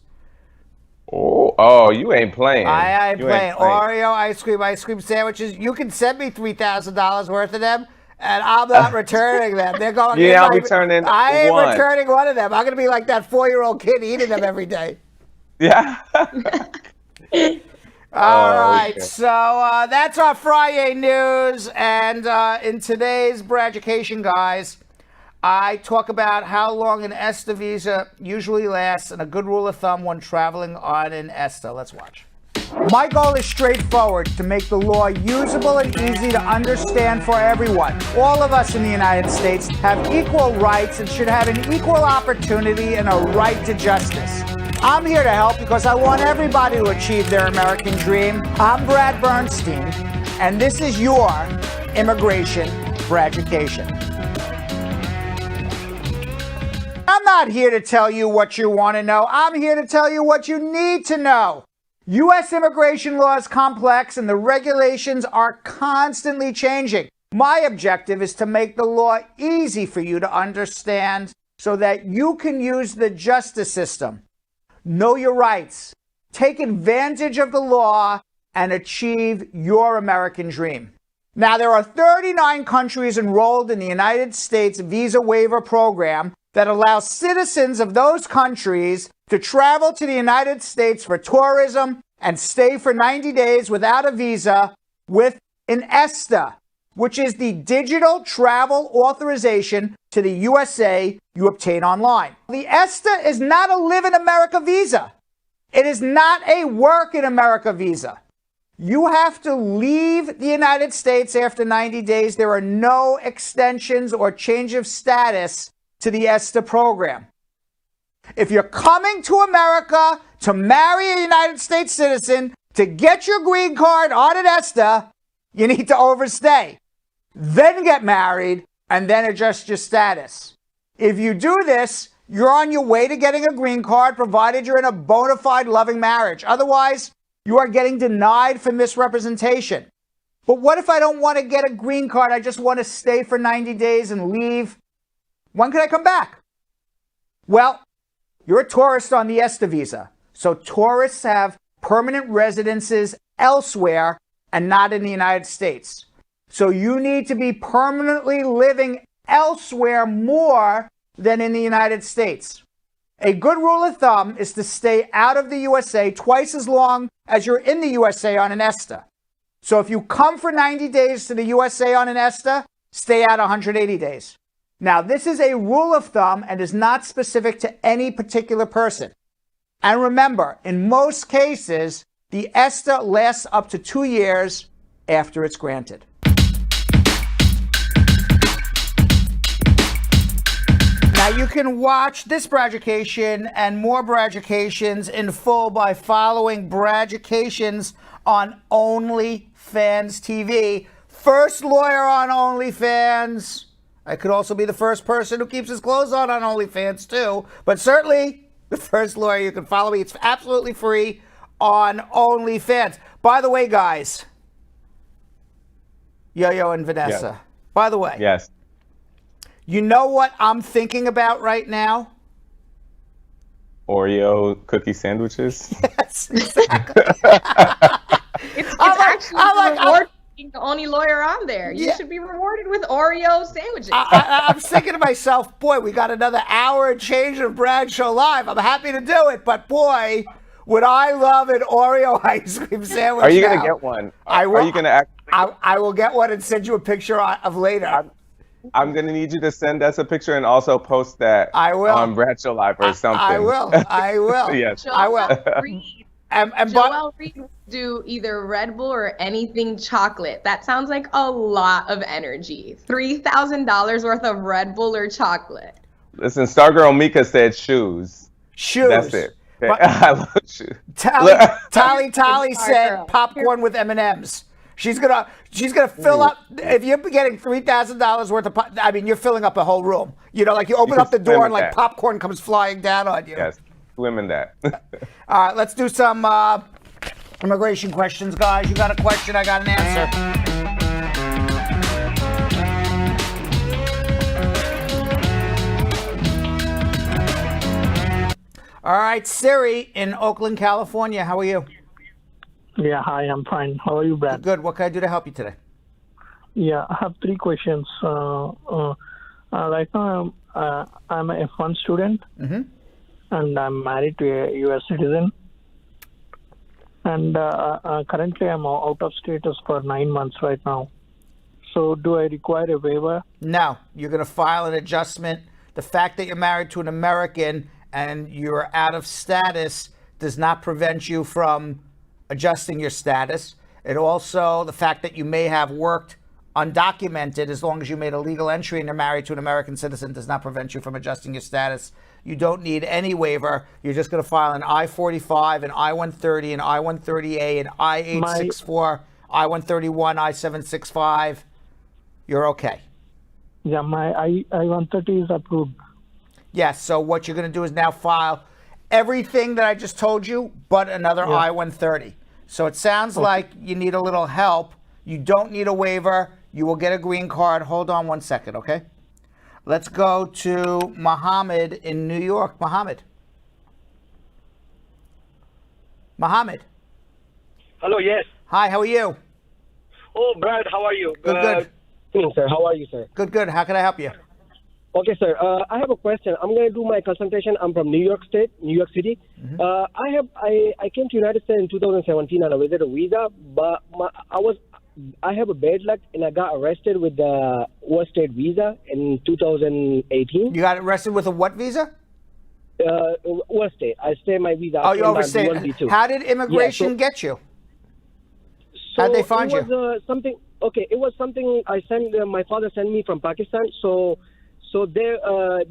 D: Oh, you ain't playing.
A: I ain't playing. Oreo ice cream sandwiches. You can send me $3,000 worth of them, and I'm not returning them. They're going.
D: Yeah, I'm returning.
A: I ain't returning one of them. I'm gonna be like that 4-year-old kid eating them every day.
D: Yeah.
A: All right, so that's our Fri-Yay news, and in today's Braducation, guys, I talk about how long an ESTA visa usually lasts and a good rule of thumb when traveling on an ESTA. Let's watch. My goal is straightforward: to make the law usable and easy to understand for everyone. All of us in the United States have equal rights and should have an equal opportunity and a right to justice. I'm here to help because I want everybody to achieve their American dream. I'm Brad Bernstein, and this is your Immigration Braducation. I'm not here to tell you what you want to know. I'm here to tell you what you need to know. U.S. immigration law is complex, and the regulations are constantly changing. My objective is to make the law easy for you to understand so that you can use the justice system. Know your rights, take advantage of the law, and achieve your American dream. Now, there are 39 countries enrolled in the United States Visa Waiver Program that allows citizens of those countries to travel to the United States for tourism and stay for 90 days without a visa with an ESTA, which is the digital travel authorization to the USA you obtain online. The ESTA is not a Live in America visa. It is not a Work in America visa. You have to leave the United States after 90 days. There are no extensions or change of status to the ESTA program. If you're coming to America to marry a United States citizen, to get your green card on an ESTA, you need to overstay, then get married, and then adjust your status. If you do this, you're on your way to getting a green card, provided you're in a bona fide loving marriage. Otherwise, you are getting denied for misrepresentation. But what if I don't want to get a green card? I just want to stay for 90 days and leave. When can I come back? Well, you're a tourist on the ESTA visa. So tourists have permanent residences elsewhere and not in the United States. So you need to be permanently living elsewhere more than in the United States. A good rule of thumb is to stay out of the USA twice as long as you're in the USA on an ESTA. So if you come for 90 days to the USA on an ESTA, stay out 180 days. Now, this is a rule of thumb and is not specific to any particular person. And remember, in most cases, the ESTA lasts up to 2 years after it's granted. Now, you can watch this Braducation and more Braducations in full by following Braducations on OnlyFans TV. First lawyer on OnlyFans. I could also be the first person who keeps his clothes on OnlyFans too. But certainly the first lawyer. You can follow me. It's absolutely free on OnlyFans. By the way, guys. Yo-Yo and Vanessa.
D: Yes.
A: By the way.
D: Yes.
A: You know what I'm thinking about right now?
D: Oreo cookie sandwiches.
A: Yes, exactly.
E: It's actually rewarding being the only lawyer on there. You
A: Yeah.
E: should be rewarded with Oreo sandwiches.
A: I'm thinking to myself, boy, we got another hour and change of Bradshaw Live. I'm happy to do it, but boy, would I love an Oreo ice cream sandwich.
D: Are you
A: now.
D: going to get one?
A: I will.
D: Are you going to act?
A: I will get one and send you a picture of later.
D: I'm going to need you to send us a picture and also post that
A: I will.
D: on Bradshaw Live or something.
A: I will. I will.
D: Yes.
E: Joel
A: I will.
E: Reed.
A: And
E: Joel Reed would do either Red Bull or anything chocolate. That sounds like a lot of energy. $3,000 worth of Red Bull or chocolate.
D: Listen, Stargirl Mika said shoes.
A: shoes.
D: That's it.
A: But-
D: I love shoes.
A: Tally
E: Sorry,
A: said
E: girl.
A: popcorn with M&Ms. She's gonna fill up. If you're getting $3,000 worth of, I mean, you're filling up a whole room. You know, like you open
D: can
A: up the door
D: swim
A: and
D: with
A: like
D: that.
A: popcorn comes flying down on you.
D: Yes, swim in that.
A: All right, let's do some immigration questions, guys. You got a question, I got an answer. All right, Siri in Oakland, California. How are you?
F: Yeah, hi, I'm fine. How are you, Brad?
A: Good. What can I do to help you today?
F: Yeah, I have three questions. Right now, I'm a F1 student, and I'm married to a U.S. citizen. And currently, I'm out of status for 9 months right now. So, do I require a waiver?
A: No, you're going to file an adjustment. The fact that you're married to an American and you're out of status does not prevent you from adjusting your status. It also, the fact that you may have worked undocumented, as long as you made a legal entry and you're married to an American citizen, does not prevent you from adjusting your status. You don't need any waiver. You're just going to file an I-45, an I-130, an I-130A, an I-864, I-131, I-765. You're okay.
F: Yeah, my I-130 is approved.
A: Yes, so what you're going to do is now file everything that I just told you, but another I-130. So it sounds like you need a little help. You don't need a waiver. You will get a green card. Hold on 1 second, okay? Let's go to Mohammed in New York. Mohammed.
G: Hello, yes.
A: Hi, how are you?
G: Oh, Brad, how are you?
A: Good.
G: Good, sir. How are you, sir?
A: Good. How can I help you?
G: Okay, sir. I have a question. I'm going to do my consultation. I'm from New York State, New York City. I came to United States in 2017 on a visitor visa, but I have a bad luck and I got arrested with the West State visa in 2018.
A: You got arrested with a what visa?
G: West State. I stay my visa.
A: Oh, you
G: I came on
A: overstayed.
G: B1B2.
A: How did immigration get you? How'd they find you?
G: It was something I sent. My father sent me from Pakistan. So there,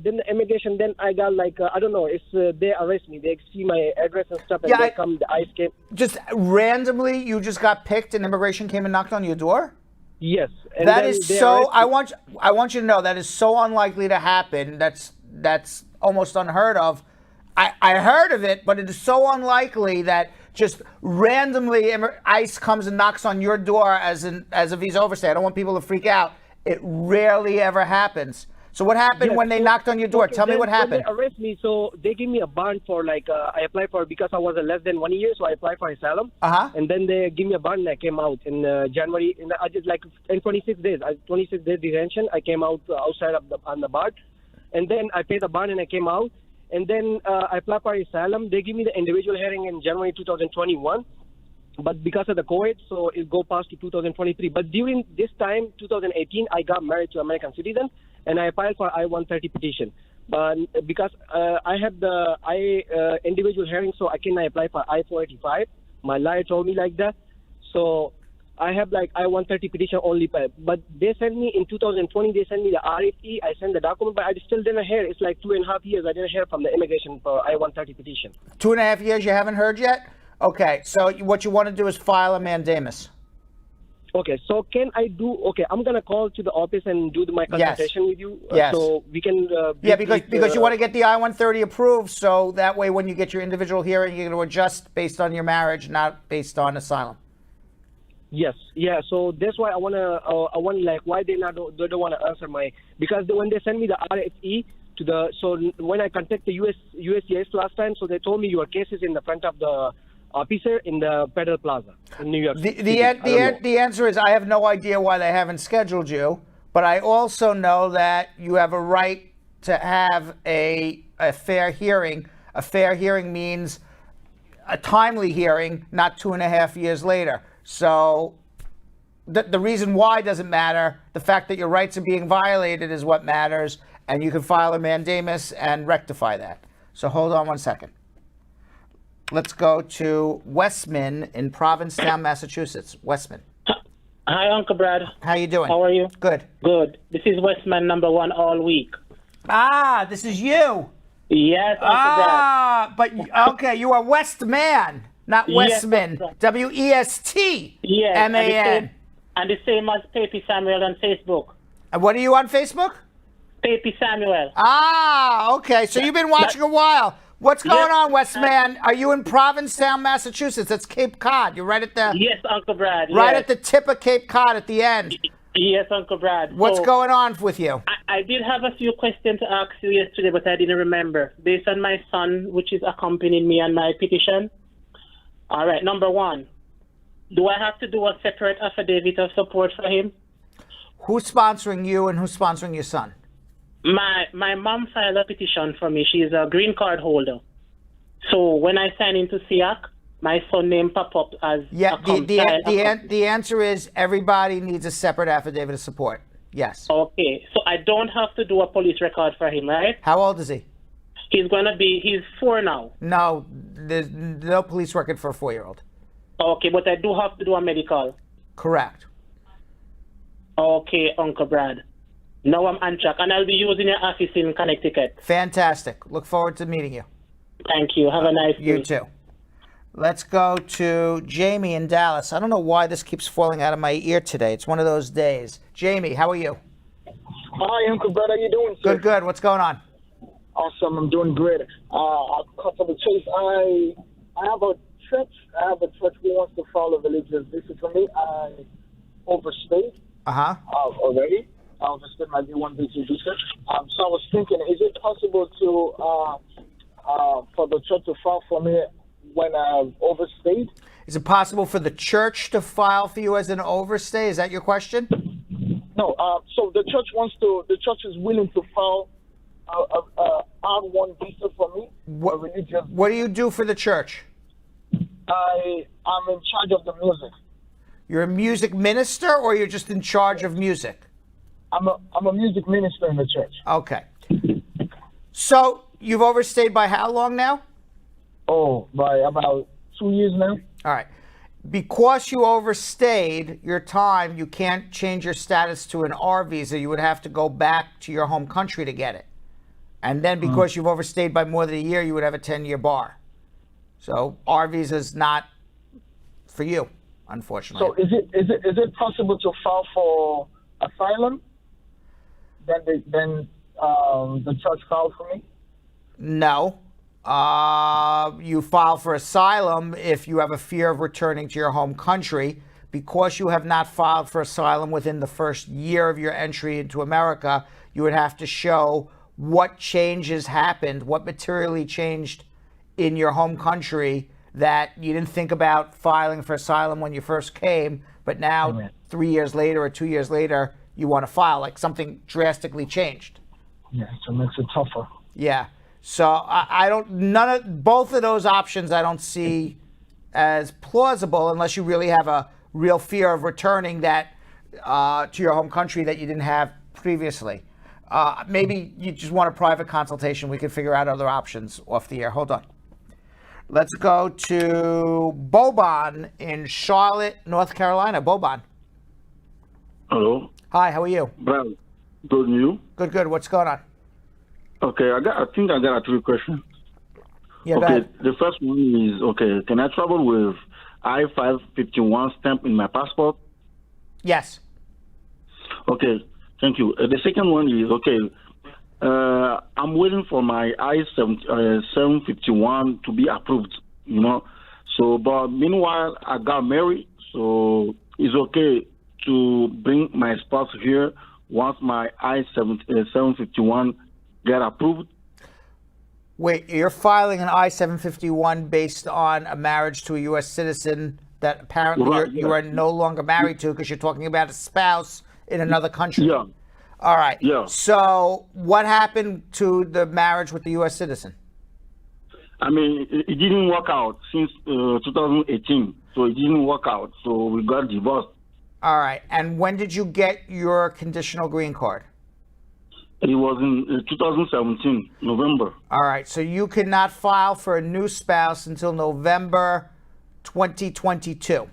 G: then the immigration. Then I got I don't know. It's they arrest me. They see my address and stuff, and the ICE came.
A: Just randomly, you just got picked, and immigration came and knocked on your door.
G: Yes, and
A: That
G: then
A: is
G: they
A: so.
G: arrest me.
A: I want you to know that is so unlikely to happen. That's almost unheard of. I heard of it, but it is so unlikely that just randomly ICE comes and knocks on your door as a visa overstay. I don't want people to freak out. It rarely ever happens. So what happened when they knocked on your door?
G: Okay,
A: Tell me
G: then
A: what happened.
G: When they arrest me, so they give me a bond for I applied for because I was less than 1 year, so I applied for asylum. And then they give me a bond and I came out in January. I did in 26 days. 26 days detention. I came out outside of on the bar, and then I paid the bond and I came out. And then I applied for asylum. They give me the individual hearing in January 2021. But because of the COVID, so it go past to 2023. But during this time, 2018, I got married to an American citizen, and I applied for I-130 petition. But because I have the individual hearing, so I cannot apply for I-485. My lawyer told me like that. So I have I-130 petition only. But they sent me in 2020, they sent me the RFE. I sent the document, but I still didn't hear. It's 2.5 years. I didn't hear from the immigration for I-130 petition.
A: 2.5 years you haven't heard yet? Okay, so what you want to do is file a mandamus.
G: Okay, so can I do? Okay, I'm gonna call to the office and do my consultation with you.
A: Yes.
G: So we can.
A: Because you want to get the I-130 approved, so that way when you get your individual hearing, you're going to adjust based on your marriage, not based on asylum.
G: Yes, yeah. So that's why I want why they don't want to answer because when they send me the RFE to so when I contact the USCIS last time, so they told me your case is in the front of the officer in the Federal Plaza in New York City.
A: The answer is I have no idea why they haven't scheduled you, but I also know that you have a right to have a fair hearing. A fair hearing means a timely hearing, not 2.5 years later. So the reason why doesn't matter. The fact that your rights are being violated is what matters, and you can file a mandamus and rectify that. So hold on one second. Let's go to Westman in Provincetown, Massachusetts. Westman.
H: Hi, Uncle Brad.
A: How you doing?
H: How are you?
A: Good.
H: Good. This is Westman #1 all week.
A: This is you.
H: Yes, Uncle Brad.
A: But okay, you are Westman, not Westman.
H: Yes,
A: W-E-S-T-M-A-N.
H: Yes, and the same as Papy Samuel on Facebook.
A: And what are you on Facebook?
H: Papy Samuel.
A: Okay. So you've been watching a while. What's going on, Westman? Are you in Provincetown, Massachusetts? That's Cape Cod. You're right at the...
H: Yes, Uncle Brad.
A: Right at the tip of Cape Cod at the end.
H: Yes, Uncle Brad.
A: What's going on with you?
H: I did have a few questions to ask you yesterday, but I didn't remember. Based on my son, which is accompanying me on my petition. All right, number 1. Do I have to do a separate affidavit of support for him?
A: Who's sponsoring you and who's sponsoring your son?
H: My mom filed a petition for me. She's a green card holder. So when I sign into SIAC, my son name pop up as
A: the answer is everybody needs a separate affidavit of support. Yes.
H: Okay. So I don't have to do a police record for him, right?
A: How old is he?
H: He's 4 now.
A: No, there's no police record for a 4-year-old.
H: Okay, but I do have to do a medical.
A: Correct.
H: Okay, Uncle Brad. Now I'm on track, and I'll be using your office in Connecticut.
A: Fantastic. Look forward to meeting you.
H: Thank you. Have a nice day.
A: You too. Let's go to Jamie in Dallas. I don't know why this keeps falling out of my ear today. It's one of those days. Jamie, how are you?
I: Hi, Uncle Brad. How you doing, sir?
A: Good. What's going on?
I: Awesome. I'm doing great. I'll cut to the chase. I have a church. Who wants to file a religious visit for me. I overstayed. Already. I overstayed my B1 visa. So I was thinking, is it possible for the church to file for me when I've overstayed?
A: Is it possible for the church to file for you as an overstay? Is that your question?
I: No. So the church is willing to file R1 visa for me.
A: What do you do for the church?
I: I'm in charge of the music.
A: You're a music minister, or you're just in charge of music?
I: I'm a music minister in the church.
A: Okay. So you've overstayed by how long now?
I: By about 2 years now.
A: All right. Because you overstayed your time, you can't change your status to an R visa. You would have to go back to your home country to get it. And then because you've overstayed by more than a year, you would have a 10-year bar. So R visa is not for you, unfortunately.
I: So is it possible to file for asylum? Then the church filed for me?
A: No. You file for asylum if you have a fear of returning to your home country, because you have not filed for asylum within the first year of your entry into America, you would have to show what changes happened, what materially changed in your home country that you didn't think about filing for asylum when you first came, but now 3 years later or 2 years later, you want to file, like something drastically changed.
I: Yeah, so it makes it tougher.
A: Yeah. So I don't, both of those options I don't see as plausible unless you really have a real fear of returning that to your home country that you didn't have previously. Maybe you just want a private consultation. We can figure out other options off the air. Hold on. Let's go to Boban in Charlotte, North Carolina. Boban.
J: Hello.
A: Hi, how are you?
J: Well, good you.
A: Good. What's going on?
J: Okay, I think I got 3 questions.
A: Yeah, go
J: okay,
A: ahead.
J: the first one is, okay, can I travel with I-551 stamp in my passport?
A: Yes.
J: Okay, thank you. The second one is, okay, I'm waiting for my I-751 to be approved, you know. So, but meanwhile, I got married, so it's okay to bring my spouse here once my I-751 get approved.
A: Wait, you're filing an I-751 based on a marriage to a U.S. citizen that apparently you are no longer married to because you're talking about a spouse in another country.
J: Yeah.
A: All right.
J: Yeah.
A: So what happened to the marriage with the U.S. citizen?
J: I mean, it didn't work out since 2018. So it didn't work out. So we got divorced.
A: All right. And when did you get your conditional green card?
J: It was in 2017, November.
A: All right. So you cannot file for a new spouse until November 2022.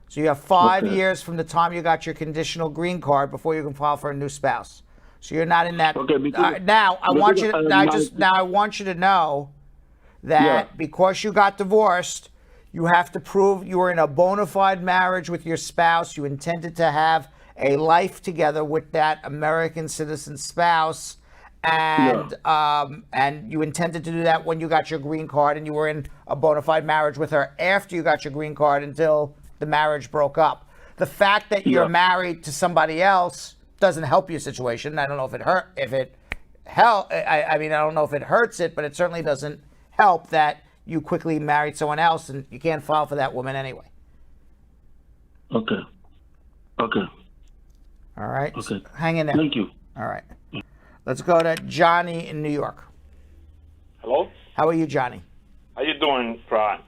A: So you have 5 years from the time you got your conditional green card before you can file for a new spouse. So you're not in that.
J: Okay, because,
A: now I want you to know that because you got divorced, you have to prove you were in a bona fide marriage with your spouse. You intended to have a life together with that American citizen spouse, and you intended to do that when you got your green card, and you were in a bona fide marriage with her after you got your green card until the marriage broke up. The fact that you're married to somebody else doesn't help your situation. I don't know if it hurt. I mean, I don't know if it hurts it, but it certainly doesn't help that you quickly married someone else, and you can't file for that woman anyway.
J: Okay.
A: All right.
J: Okay.
A: Hang in there.
J: Thank you.
A: All right. Let's go to Johnny in New York.
K: Hello?
A: How are you, Johnny?
K: How you doing, Fri?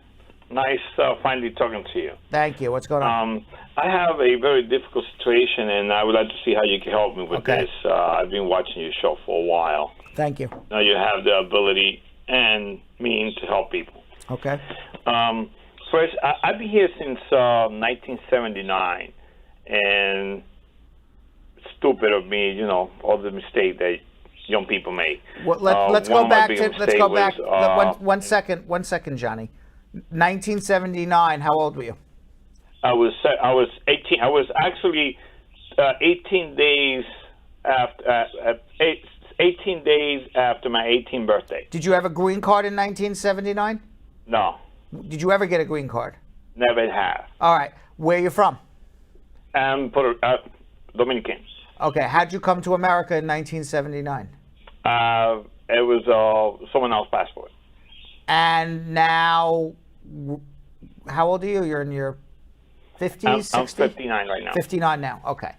K: Nice finally talking to you.
A: Thank you. What's going on?
K: I have a very difficult situation, and I would like to see how you can help me with this. I've been watching your show for a while.
A: Thank you.
K: Now you have the ability and means to help people.
A: Okay.
K: First, I've been here since 1979, and stupid of me, you know, all the mistake that young people make.
A: Well, let's go back. One second, Johnny. 1979. How old were you?
K: I was 18. I was actually 18 days after 18 days after my 18th birthday.
A: Did you have a green card in 1979?
K: No.
A: Did you ever get a green card?
K: Never have.
A: All right. Where are you from?
K: Dominican.
A: Okay. How'd you come to America in 1979?
K: It was someone else's passport.
A: And now, how old are you? You're in your 50s, 60s?
K: I'm 59 right now.
A: 59 now. Okay.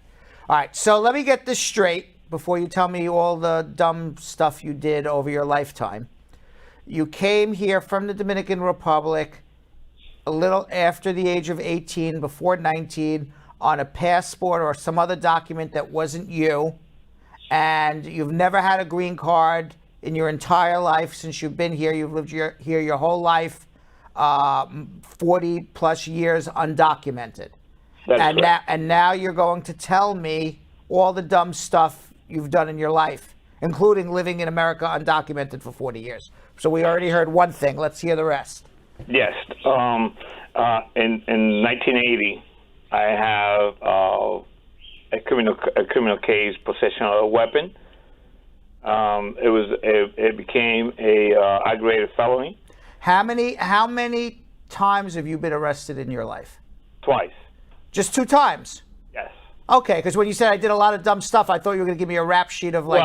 A: All right. So let me get this straight before you tell me all the dumb stuff you did over your lifetime. You came here from the Dominican Republic a little after the age of 18, before 19, on a passport or some other document that wasn't you, and you've never had a green card in your entire life since you've been here. You've lived here your whole life, 40 plus years undocumented. And now you're going to tell me all the dumb stuff you've done in your life, including living in America undocumented for 40 years. So we already heard one thing. Let's hear the rest.
K: Yes. In 1980, I have a criminal case, possession of a weapon. It became a aggravated felony.
A: How many times have you been arrested in your life?
K: Twice.
A: Just 2 times?
K: Yes.
A: Okay, because when you said I did a lot of dumb stuff, I thought you were going to give me a rap sheet of like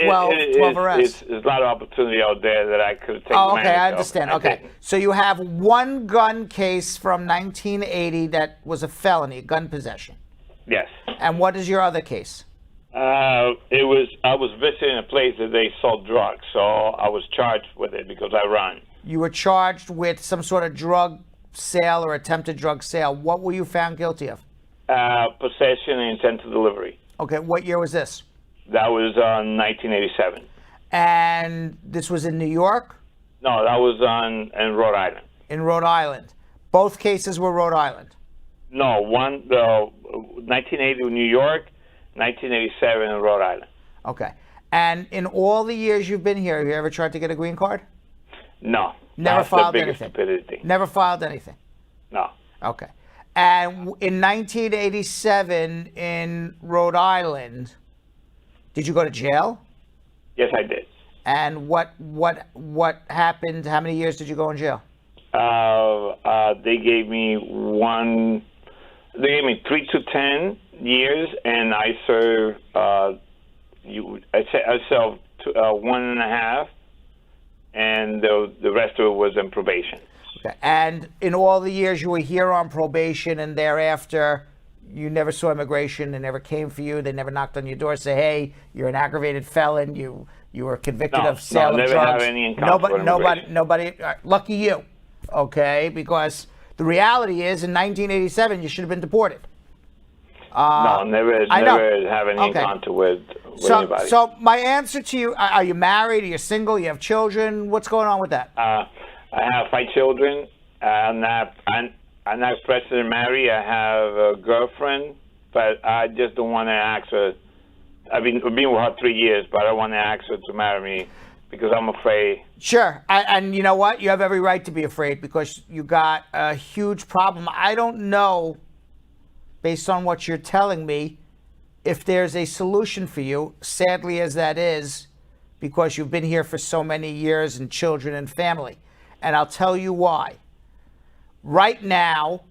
A: 12 arrests.
K: There's a lot of opportunity out there that I could take
A: Oh, okay,
K: advantage
A: I
K: of.
A: understand.
K: I
A: Okay,
K: didn't.
A: so you have 1 gun case from 1980 that was a felony, gun possession.
K: Yes.
A: And what is your other case?
K: I was visiting a place that they sold drugs, so I was charged with it because I run.
A: You were charged with some sort of drug sale or attempted drug sale. What were you found guilty of?
K: Possession and intent to delivery.
A: Okay, what year was this?
K: That was 1987.
A: And this was in New York?
K: No, that was in Rhode Island.
A: In Rhode Island. Both cases were Rhode Island.
K: No, 1980 in New York, 1987 in Rhode Island.
A: Okay. And in all the years you've been here, have you ever tried to get a green card?
K: No.
A: Never
K: That's
A: filed
K: the biggest
A: anything?
K: stupidity.
A: Never filed anything?
K: No.
A: Okay. And in 1987 in Rhode Island, did you go to jail?
K: Yes, I did.
A: And what happened? How many years did you go in jail?
K: They gave me 3 to 10 years, and I served I served 1.5, and the rest of it was in probation.
A: Okay. And in all the years you were here on probation and thereafter, you never saw immigration, they never came for you, they never knocked on your door, say, hey, you're an aggravated felon, you were convicted of sale of drugs.
K: Never have any encounter with
A: nobody, lucky you, okay? Because the reality is, in 1987, you should have been deported.
K: No, never have any encounter with anybody.
A: So my answer to you, are you married, are you single, you have children, what's going on with that?
K: I have 5 children. I'm not presently married. I have a girlfriend, but I just don't want to ask her. I've been with her 3 years, but I don't want to ask her to marry me because I'm afraid.
A: Sure, and you know what? You have every right to be afraid because you got a huge problem. I don't know, based on what you're telling me, if there's a solution for you, sadly as that is, because you've been here for so many years and children and family. And I'll tell you why. Right now,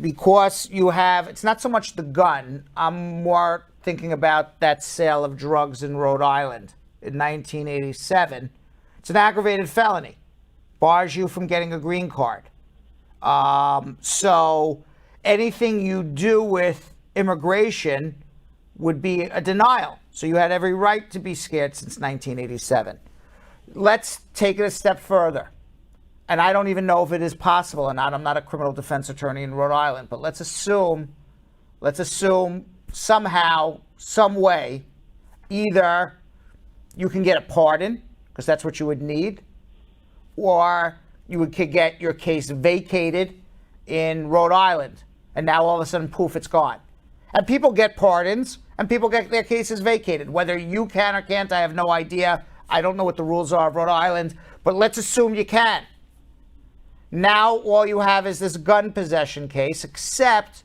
A: because you have, it's not so much the gun, I'm more thinking about that sale of drugs in Rhode Island in 1987. It's an aggravated felony. Bars you from getting a green card. So anything you do with immigration would be a denial. So you had every right to be scared since 1987. Let's take it a step further. And I don't even know if it is possible or not. I'm not a criminal defense attorney in Rhode Island, but let's assume somehow, some way, either you can get a pardon, because that's what you would need, or you could get your case vacated in Rhode Island, and now all of a sudden, poof, it's gone. And people get pardons, and people get their cases vacated. Whether you can or can't, I have no idea. I don't know what the rules are of Rhode Island, but let's assume you can. Now all you have is this gun possession case, except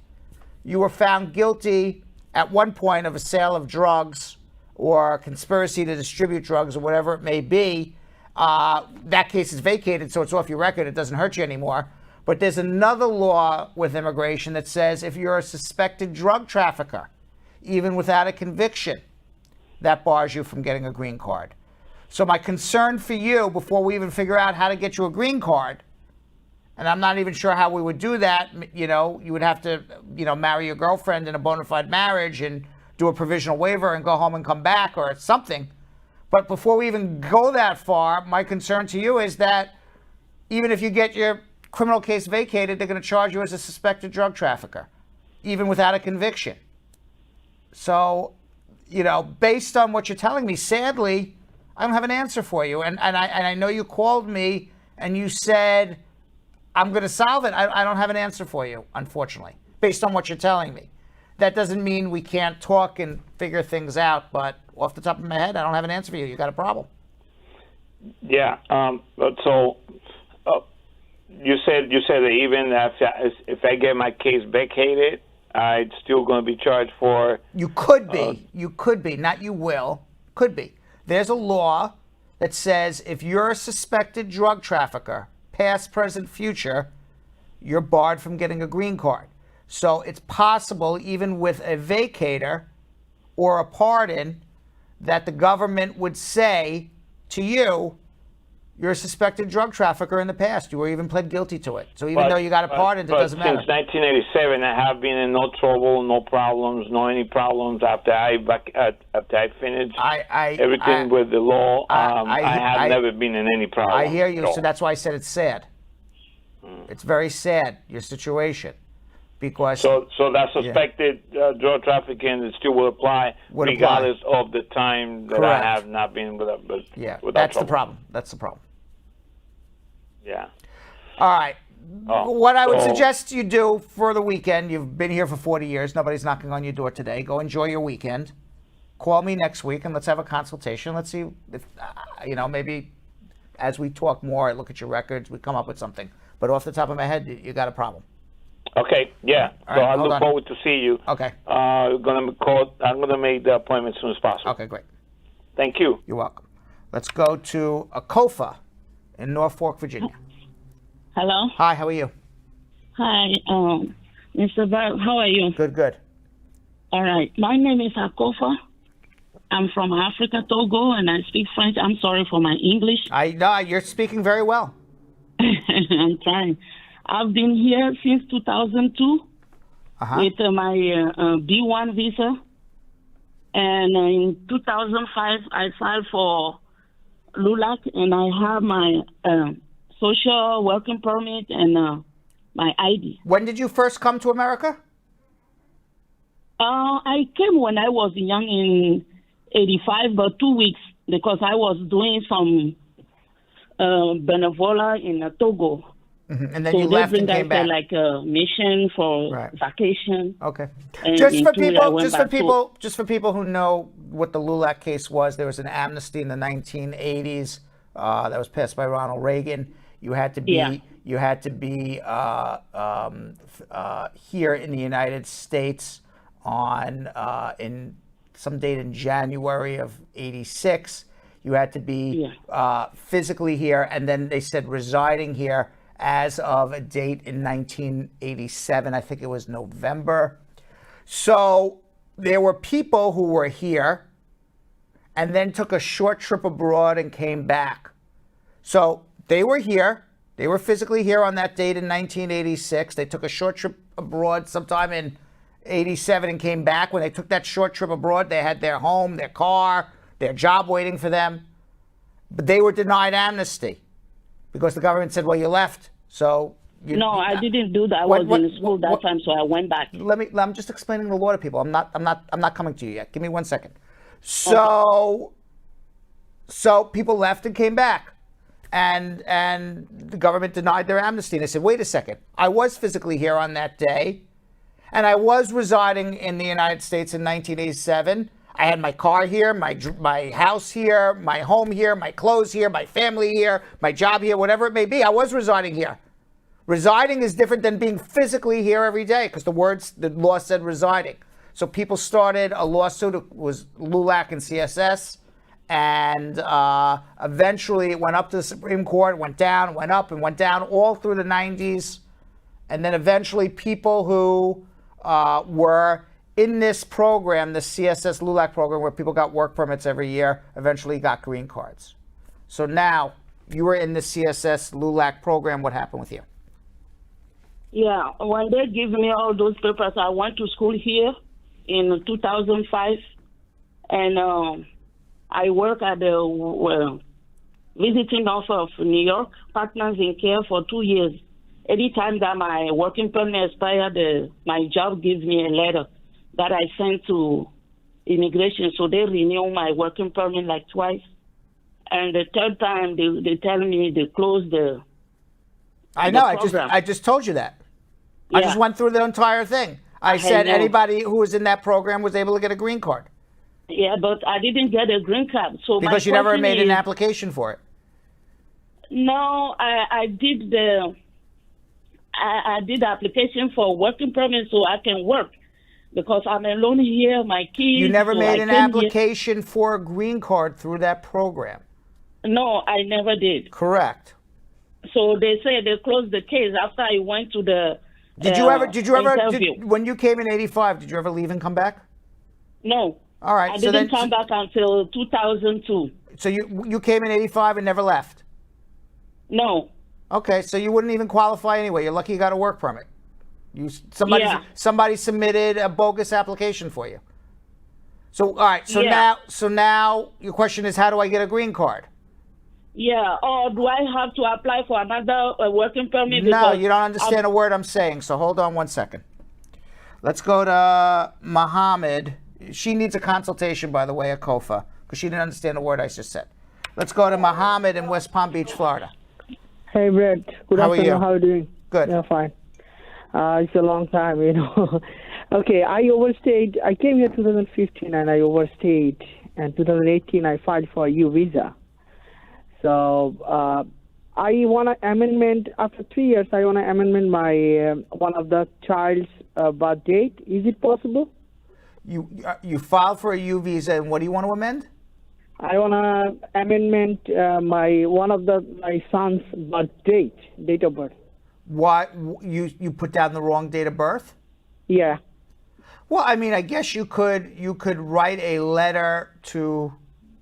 A: you were found guilty at one point of a sale of drugs or conspiracy to distribute drugs or whatever it may be. That case is vacated, so it's off your record. It doesn't hurt you anymore. But there's another law with immigration that says if you're a suspected drug trafficker, even without a conviction, that bars you from getting a green card. So my concern for you, before we even figure out how to get you a green card, and I'm not even sure how we would do that, you would have to, marry your girlfriend in a bona fide marriage and do a provisional waiver and go home and come back or something. But before we even go that far, my concern to you is that even if you get your criminal case vacated, they're going to charge you as a suspected drug trafficker, even without a conviction. So, based on what you're telling me, sadly, I don't have an answer for you. And I know you called me and you said, I'm going to solve it. I don't have an answer for you, unfortunately, based on what you're telling me. That doesn't mean we can't talk and figure things out, but off the top of my head, I don't have an answer for you. You got a problem.
K: Yeah. So you said that even if I get my case vacated, I'm still going to be charged for. You could be.
A: You could be. Not you will. Could be. There's a law that says if you're a suspected drug trafficker, past, present, future, you're barred from getting a green card. So it's possible, even with a vacator or a pardon, that the government would say to you, you're a suspected drug trafficker in the past. You were even pled guilty to it. So even though you got a pardon, it doesn't matter.
K: Since 1987, I have been in no trouble, no problems, no any problems after I finished everything with the law. I have never been in any problem.
A: I hear you. So that's why I said it's sad. It's very sad, your situation. Because
K: so that suspected drug trafficking still will apply regardless of the time that I have not been with
A: that's the problem. That's the problem.
K: Yeah.
A: All right. What I would suggest you do for the weekend, you've been here for 40 years. Nobody's knocking on your door today. Go enjoy your weekend. Call me next week and let's have a consultation. Let's see if, maybe as we talk more, I look at your records, we come up with something. But off the top of my head, you got a problem.
K: Okay, yeah. So I look forward to see you.
A: Okay.
K: I'm gonna make the appointment as soon as possible.
A: Okay, great.
K: Thank you.
A: You're welcome. Let's go to Akofa in Norfolk, Virginia.
L: Hello.
A: Hi, how are you?
L: Hi, Mr. Bar. How are you?
A: Good.
L: All right. My name is Akofa. I'm from Africa, Togo, and I speak French. I'm sorry for my English.
A: No, you're speaking very well.
L: I'm trying. I've been here since 2002 with my B1 visa. And in 2005, I filed for LULAC, and I have my social working permit and my ID.
A: When did you first come to America?
L: I came when I was young in 85, but 2 weeks, because I was doing some benevola in Togo.
A: Mm-hmm. And then you left and came back.
L: Like a mission for vacation.
A: Okay.
L: And
A: just for people who know what the LULAC case was, there was an amnesty in the 1980s that was passed by Ronald Reagan. You had to be here in the United States on in some date in January of '86. You had to be physically here, and then they said residing here as of a date in 1987. I think it was November. So there were people who were here and then took a short trip abroad and came back. So they were here. They were physically here on that date in 1986. They took a short trip abroad sometime in 87 and came back. When they took that short trip abroad, they had their home, their car, their job waiting for them. But they were denied amnesty because the government said, well, you left. So
L: I didn't do that. I was in school that time, so I went back.
A: I'm just explaining the law to people. I'm not coming to you yet. Give me 1 second. So people left and came back, and the government denied their amnesty. And they said, wait a second, I was physically here on that day, and I was residing in the United States in 1987. I had my car here, my house here, my home here, my clothes here, my family here, my job here, whatever it may be. I was residing here. Residing is different than being physically here every day, because the law said residing. So people started a lawsuit. It was LULAC and CSS, and eventually it went up to the Supreme Court, went down, went up, and went down all through the 90s. And then eventually people who were in this program, the CSS LULAC program, where people got work permits every year, eventually got green cards. So now you were in the CSS LULAC program. What happened with you?
L: Yeah, when they give me all those papers, I went to school here in 2005, and I work at the visiting office of New York, Partners in Care, for 2 years. Anytime that my working permit expired, my job gives me a letter that I sent to immigration, so they renew my working permit like twice. And the third time, they tell me they closed the program.
A: I just told you that. Yeah. I just went through the entire thing. I said anybody who was in that program was able to get a green card.
L: Yeah, but I didn't get a green card. So
A: because you never made an application for it.
L: No, I did the application for working permit so I can work. Because I'm alone here, my kids.
A: You never made an application for a green card through that program?
L: No, I never did.
A: Correct.
L: So they say they closed the case after I went to the interview.
A: When you came in 85, did you ever leave and come back?
L: No.
A: All right.
L: I didn't come back until 2002.
A: So you came in 85 and never left?
L: No.
A: Okay, so you wouldn't even qualify anyway. You're lucky you got a work permit. Somebody submitted a bogus application for you. So all right, so now your question is, how do I get a green card?
L: Yeah, or do I have to apply for another working permit?
A: No, you don't understand a word I'm saying, so hold on one second. Let's go to Mohammed. She needs a consultation, by the way, at COFA, because she didn't understand a word I just said. Let's go to Mohammed in West Palm Beach, Florida.
M: Hey, Brett. Good afternoon. How are you doing?
A: Good.
M: Yeah, fine. It's a long time, Okay, I overstayed. I came here 2015 and I overstayed. And 2018 I filed for a U visa. So I want an amendment. After 3 years, I want an amendment my one of the child's birth date. Is it possible?
A: You filed for a U visa, and what do you want to amend?
M: I want an amendment my son's birth date of birth.
A: What you put down the wrong date of birth?
M: Yeah.
A: Well, I mean, I guess you could write a letter to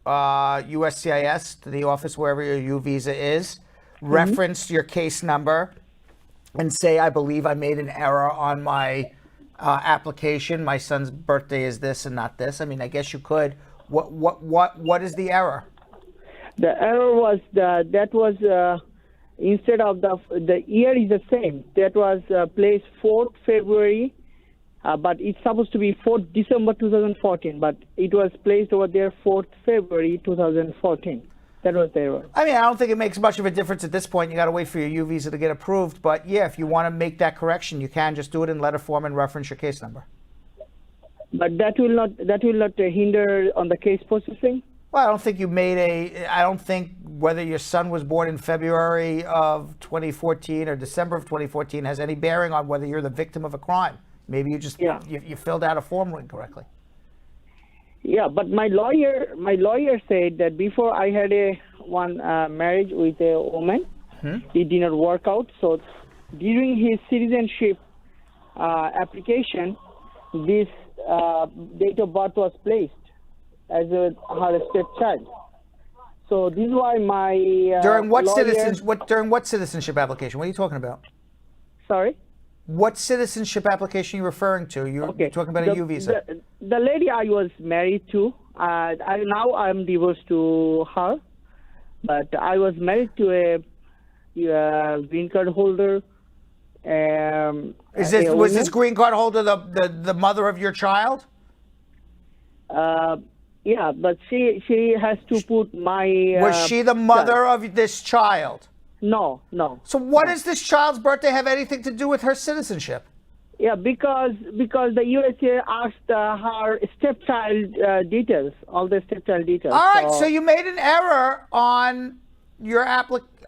A: USCIS, to the office wherever your U visa is, reference your case number, and say, I believe I made an error on my application. My son's birthday is this and not this. I mean, I guess you could. What is the error?
M: The error was instead of the year is the same. That was placed 4th February, but it's supposed to be 4th December 2014, but it was placed over there 4th February 2014. That was the error.
A: I mean, I don't think it makes much of a difference at this point. You got to wait for your U visa to get approved. But yeah, if you want to make that correction, you can just do it in letter form and reference your case number.
M: But that will not hinder on the case processing?
A: Well, I don't think whether your son was born in February of 2014 or December of 2014 has any bearing on whether you're the victim of a crime. Maybe you just you filled out a form incorrectly.
M: Yeah, but my lawyer said that before I had one marriage with a woman, it did not work out. So during his citizenship application, this date of birth was placed as her stepchild. So this is why my
A: during what citizenship application? What are you talking about?
M: Sorry.
A: What citizenship application are you referring to? You're talking about a U visa.
M: The lady I was married to, now I'm divorced to her, but I was married to a green card holder.
A: Was this green card holder the mother of your child?
M: Yeah, but she has to put my.
A: Was she the mother of this child?
M: No.
A: So what does this child's birthday have anything to do with her citizenship?
M: Yeah, because the USA asked her stepchild details, all the stepchild details.
A: All right, so you made an error on your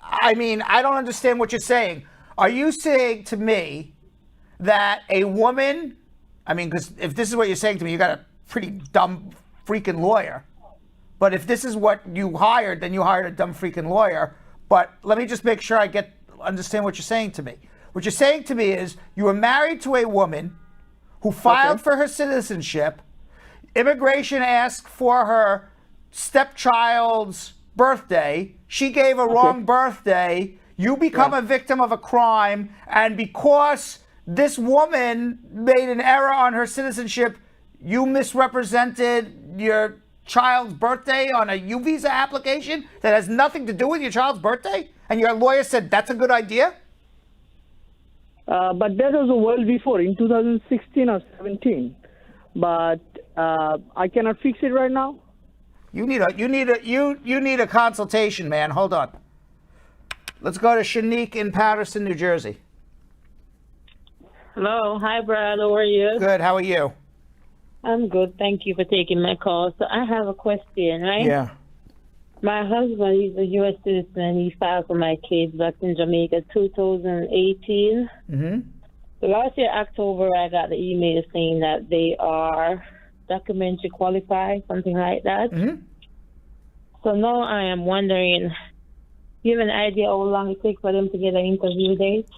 A: I mean, I don't understand what you're saying. Are you saying to me that a woman, I mean, because if this is what you're saying to me, you got a pretty dumb freaking lawyer. But if this is what you hired, then you hired a dumb freaking lawyer. But let me just make sure I understand what you're saying to me. What you're saying to me is you were married to a woman who filed for her citizenship. Immigration asked for her stepchild's birthday. She gave a wrong birthday. You become a victim of a crime. And because this woman made an error on her citizenship, you misrepresented your child's birthday on a U visa application that has nothing to do with your child's birthday? And your lawyer said that's a good idea?
M: But that was well before, in 2016 or 17. But I cannot fix it right now.
A: You need a consultation, man. Hold on. Let's go to Shanique in Patterson, New Jersey.
N: Hello. Hi, Brad. How are you?
A: Good. How are you?
N: I'm good. Thank you for taking my call. So I have a question, right?
A: Yeah.
N: My husband, he's a U.S. citizen. He filed for my case back in Jamaica 2018.
A: Mm-hmm.
N: So last year, October, I got the email saying that they are documentary qualified, something like that.
A: Mm-hmm.
N: So now I am wondering, do you have an idea how long it takes for them to get an interview date?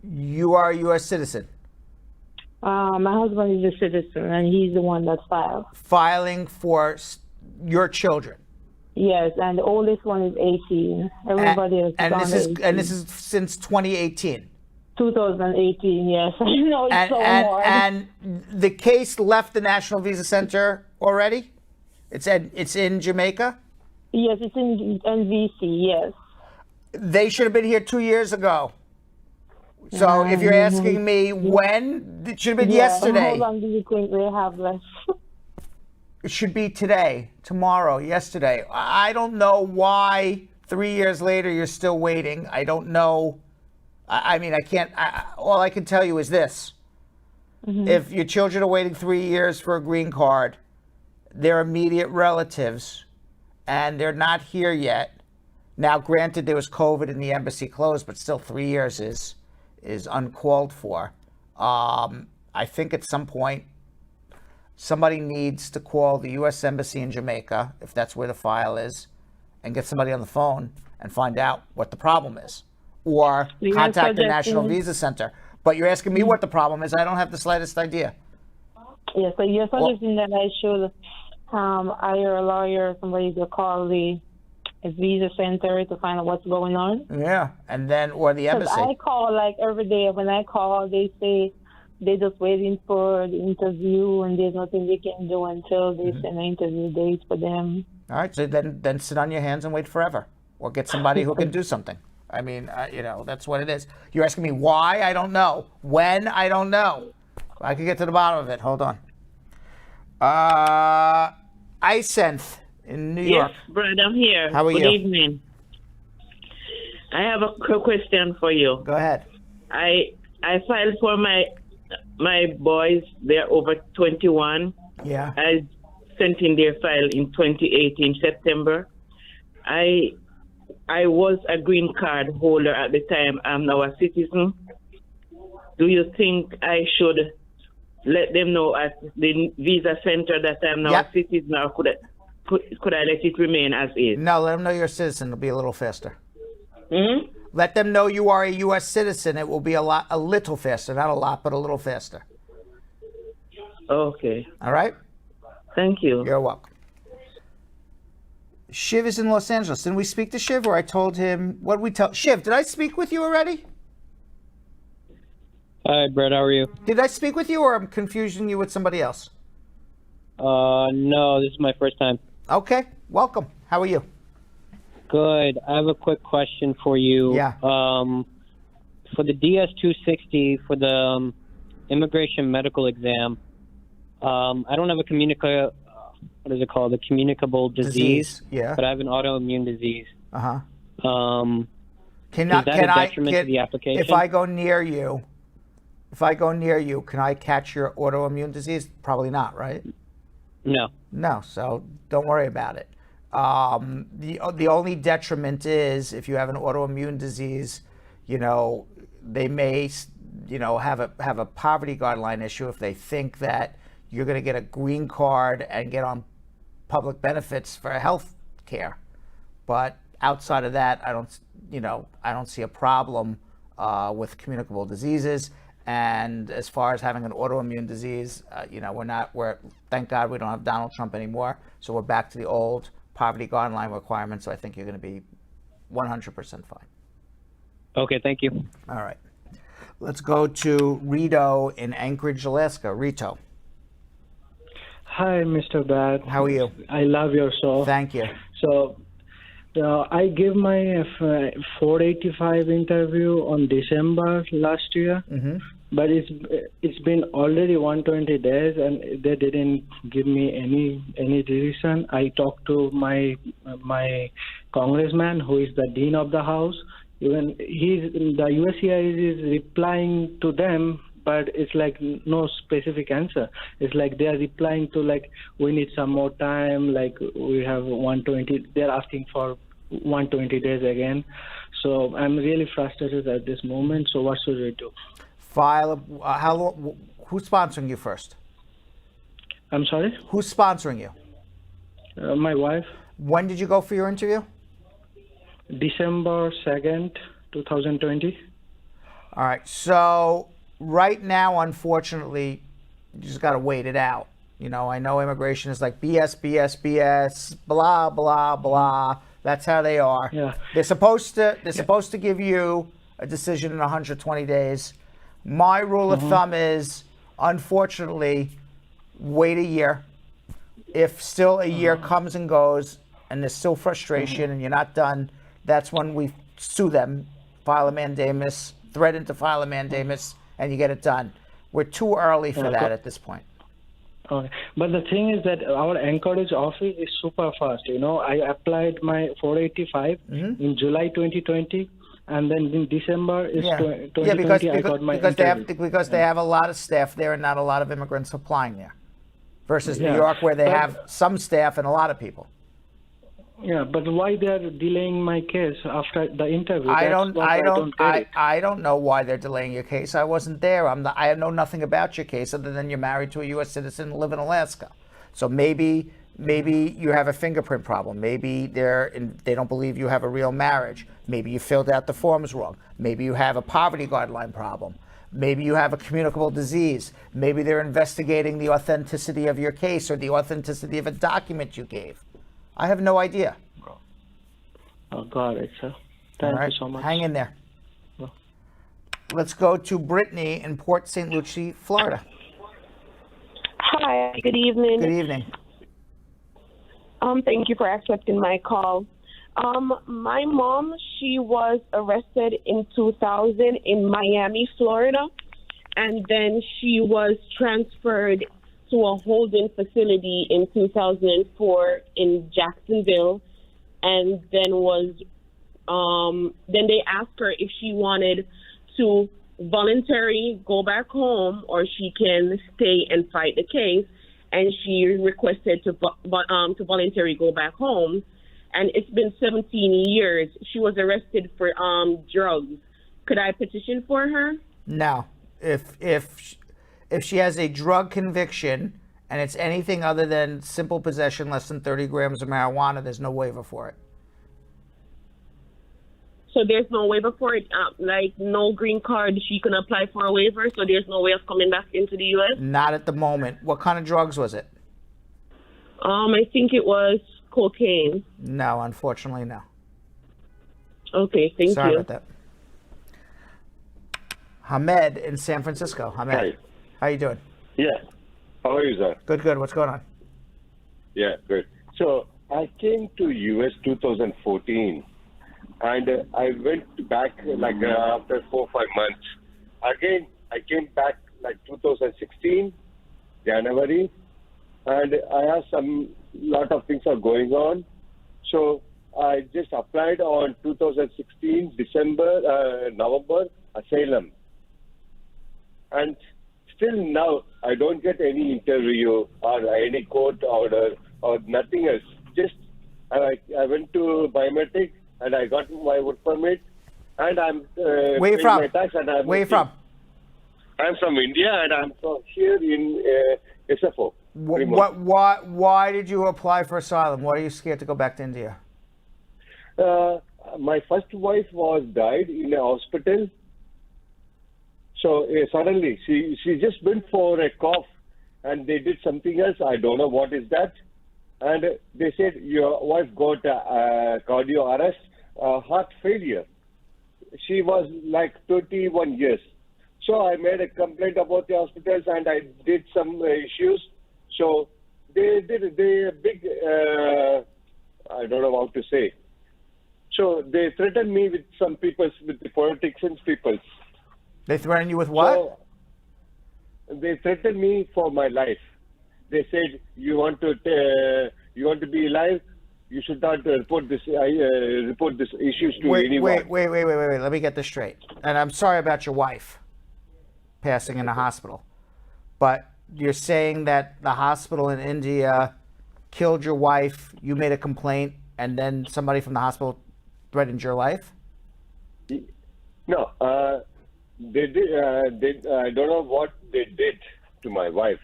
A: You are a U.S. citizen.
N: My husband is a citizen, and he's the one that filed.
A: Filing for your children.
N: Yes, and the oldest one is 18. Everybody else is under 18.
A: And this is since 2018.
N: 2018, yes. I know it's hard.
A: And the case left the National Visa Center already? It's in Jamaica?
N: Yes, it's in NVC, yes.
A: They should have been here 2 years ago. So if you're asking me when, it should have been yesterday.
N: How long do you think they have left?
A: It should be today, tomorrow, yesterday. I don't know why 3 years later you're still waiting. I don't know. I mean, I can't. All I can tell you is this. If your children are waiting 3 years for a green card, they're immediate relatives, and they're not here yet. Now, granted, there was COVID and the embassy closed, but still 3 years is uncalled for. I think at some point, somebody needs to call the U.S. Embassy in Jamaica, if that's where the file is, and get somebody on the phone and find out what the problem is. Or contact the National Visa Center. But you're asking me what the problem is. I don't have the slightest idea.
N: Yes, so you're suggesting that I should hire a lawyer, somebody to call the Visa Center to find out what's going on?
A: Yeah, and then, or the embassy.
N: I call like every day. When I call, they say they're just waiting for the interview and there's nothing they can do until they send an interview date for them.
A: All right, so then sit on your hands and wait forever. Or get somebody who can do something. I mean, that's what it is. You're asking me why? I don't know. When? I don't know. I can get to the bottom of it. Hold on. Isenth in New York.
O: Yes, Brad, I'm here.
A: How are you?
O: Good evening. I have a question for you.
A: Go ahead.
O: I filed for my boys. They're over 21.
A: Yeah.
O: I sent in their file in 2018 September. I was a green card holder at the time. I'm now a citizen. Do you think I should let them know at the visa center that I'm now a citizen, or could I let it remain as is?
A: No, let them know you're a citizen. It'll be a little faster.
O: Hmm?
A: Let them know you are a U.S. citizen. It will be a little faster. Not a lot, but a little faster.
O: Okay.
A: All right?
O: Thank you.
A: You're welcome. Shiv is in Los Angeles. Didn't we speak to Shiv, or I told him, what did we tell? Shiv, did I speak with you already?
P: Hi, Brett, how are you?
A: Did I speak with you, or I'm confusing you with somebody else?
P: No, this is my first time.
A: Okay, welcome. How are you?
P: Good. I have a quick question for you.
A: Yeah.
P: For the DS-260, for the immigration medical exam, I don't have a what is it called? A communicable disease.
A: Yeah.
P: But I have an autoimmune disease.
A: Uh-huh.
P: Is that a detriment to the application?
A: If I go near you, can I catch your autoimmune disease? Probably not, right?
P: No.
A: No, so don't worry about it. The only detriment is if you have an autoimmune disease, they may, have a poverty guideline issue if they think that you're going to get a green card and get on public benefits for health care. But outside of that, I don't see a problem with communicable diseases. And as far as having an autoimmune disease, thank God we don't have Donald Trump anymore. So we're back to the old poverty guideline requirements. So I think you're going to be 100% fine.
P: Okay, thank you.
A: All right. Let's go to Rito in Anchorage, Alaska. Rito.
Q: Hi, Mr. Brad.
A: How are you?
Q: I love your show.
A: Thank you.
Q: So, I gave my 485 interview on December last year, but it's been already 120 days, and they didn't give me any reason. I talked to my congressman, who is the dean of the house. Even the USCIS is replying to them, but it's like no specific answer. It's like they are replying to we need some more time, we have 120. They're asking for 120 days again. So I'm really frustrated at this moment. So what should we do?
A: How long? Who's sponsoring you first?
Q: I'm sorry?
A: Who's sponsoring you?
Q: My wife.
A: When did you go for your interview?
Q: December 2nd, 2020.
A: All right. So right now, unfortunately, you just got to wait it out. You know, I know immigration is like BS, BS, BS, blah, blah, blah. That's how they are.
Q: Yeah.
A: They're supposed to give you a decision in 120 days. My rule of thumb is, unfortunately, wait a year. If still a year comes and goes and there's still frustration and you're not done, that's when we sue them, file a mandamus, threaten to file a mandamus, and you get it done. We're too early for that at this point.
Q: Okay. But the thing is that our Anchorage office is super fast. You know, I applied my 485 in July 2020, and then in December 2020 I got my interview.
A: Because they have a lot of staff there and not a lot of immigrants applying there, versus New
Q: Yeah.
A: York where they
Q: But-
A: have some staff and a lot of people.
Q: Yeah, but why they are delaying my case after the interview?
A: I
Q: That's
A: don't
Q: what get it.
A: I don't know why they're delaying your case. I wasn't there. I know nothing about your case other than you're married to a U.S. citizen and live in Alaska. So maybe you have a fingerprint problem. Maybe they don't believe you have a real marriage. Maybe you filled out the forms wrong. Maybe you have a poverty guideline problem. Maybe you have a communicable disease. Maybe they're investigating the authenticity of your case or the authenticity of a document you gave. I have no idea.
Q: Oh, got it, sir. Thank you so much.
A: Hang in there. Let's go to Brittany in Port St. Lucie, Florida.
R: Hi, good evening.
A: Good evening.
R: Thank you for accepting my call. My mom, she was arrested in 2000 in Miami, Florida, and then she was transferred to a holding facility in 2004 in Jacksonville, and then then they asked her if she wanted to voluntarily go back home or she can stay and fight the case, and she requested to voluntarily go back home. And it's been 17 years. She was arrested for drugs. Could I petition for her?
A: No. If she has a drug conviction and it's anything other than simple possession, less than 30 grams of marijuana, there's no waiver for it.
R: So there's no waiver for it? Like no green card, she can apply for a waiver, so there's no way of coming back into the U.S.?
A: Not at the moment. What kind of drugs was it?
R: I think it was cocaine.
A: No, unfortunately, no.
R: Okay, thank you.
A: Sorry about that. Hamed in San Francisco. Hamed.
S: Hi.
A: How you doing?
S: Yeah. How are you, sir?
A: Good. What's going on?
S: Yeah, good. So I came to US 2014, and I went back after 4 or 5 months. Again, I came back 2016, January, and I have lot of things are going on. So I just applied on 2016, November, Asylum. And still now, I don't get any interview or any court order or nothing else. Just I went to biometric and I got my work permit, and I'm
A: Where you from?
S: my tax. And
A: Where you from?
S: I'm from India, and I'm from here in SFO.
A: Why did you apply for asylum? Why are you scared to go back to India?
S: My first wife died in a hospital. So suddenly she just went for a cough, and they did something else. I don't know what is that. And they said your wife got cardio arrest, heart failure. She was 21 years. So I made a complaint about the hospitals, and I did some issues. So they did a big, I don't know how to say. So they threatened me with some people, with the politicians people.
A: They threatened you with what?
S: So they threatened me for my life. They said, you want to be alive, you should not report this issues to anyone.
A: Wait. Let me get this straight. And I'm sorry about your wife passing in the hospital. But you're saying that the hospital in India killed your wife, you made a complaint, and then somebody from the hospital threatened your life?
S: No, they did. I don't know what they did to my wife.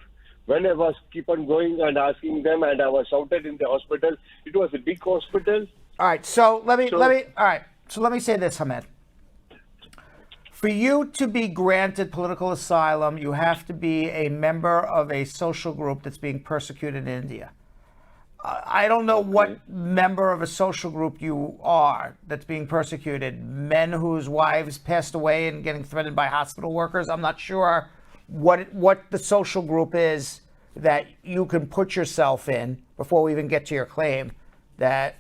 S: When I was keep on going and asking them, and I was shouted in the hospital. It was a big hospital.
A: All right. So let me say this, Hamed. For you to be granted political asylum, you have to be a member of a social group that's being persecuted in India. I don't know what member of a social group you are that's being persecuted. Men whose wives passed away and getting threatened by hospital workers. I'm not sure what the social group is that you can put yourself in before we even get to your claim that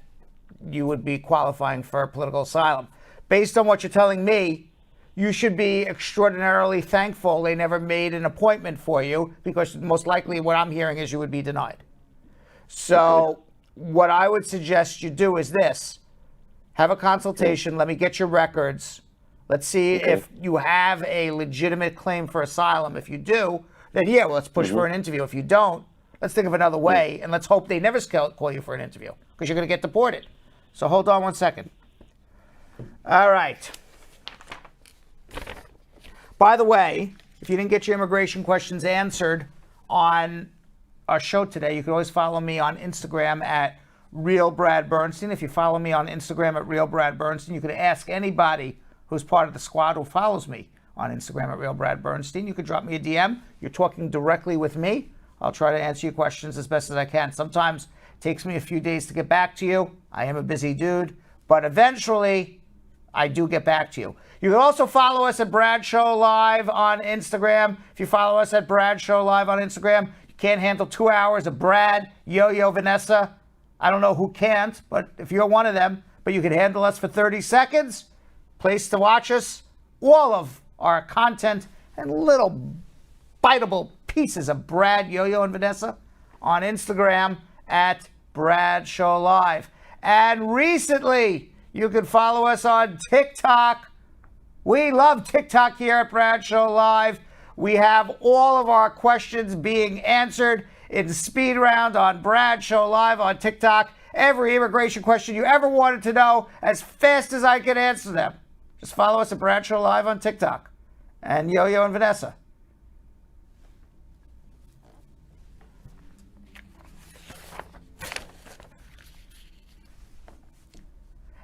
A: you would be qualifying for political asylum. Based on what you're telling me, you should be extraordinarily thankful they never made an appointment for you, because most likely what I'm hearing is you would be denied. So what I would suggest you do is this. Have a consultation. Let me get your records. Let's see if you have a legitimate claim for asylum. If you do, then yeah, well, let's push for an interview. If you don't, let's think of another way, and let's hope they never call you for an interview, because you're going to get deported. So hold on one second. All right. By the way, if you didn't get your immigration questions answered on our show today, you can always follow me on Instagram at @RealBradBernstein. If you follow me on Instagram at @RealBradBernstein, you can ask anybody who's part of the squad who follows me on Instagram at @RealBradBernstein. You can drop me a DM. You're talking directly with me. I'll try to answer your questions as best as I can. Sometimes it takes me a few days to get back to you. I am a busy dude, but eventually I do get back to you. You can also follow us at Brad Show Live on Instagram. If you follow us at Brad Show Live on Instagram, you can't handle 2 hours of Brad, Yo-Yo, Vanessa. I don't know who can't, but if you're one of them, but you can handle us for 30 seconds, place to watch us, all of our content and little biteable pieces of Brad, Yo-Yo, and Vanessa on Instagram at Brad Show Live. And recently, you can follow us on TikTok. We love TikTok here at Brad Show Live. We have all of our questions being answered in speed round on Brad Show Live on TikTok. Every immigration question you ever wanted to know, as fast as I can answer them. Just follow us at Brad Show Live on TikTok. And Yo-Yo and Vanessa.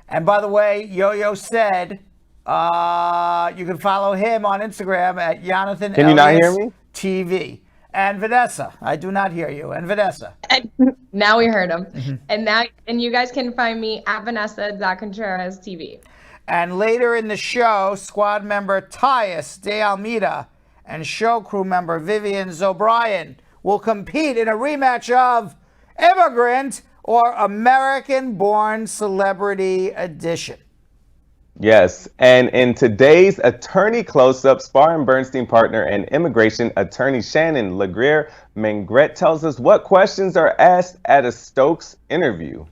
A: And by the way, Yo-Yo said you can follow him on Instagram at Jonathan
D: Can you not hear me?
A: TV. And Vanessa, I do not hear you. And Vanessa.
E: And now we heard him. And you guys can find me at Vanessa.Contreras TV.
A: And later in the show, squad member Thais De Almeida and show crew member Vivian Zohrabian will compete in a rematch of Immigrant or American-Born Celebrity Edition.
D: Yes, and in today's Attorney Close-Up, Spar and Bernstein partner and immigration attorney Shannon LeGrier-Mengret tells us what questions are asked at a Stokes interview.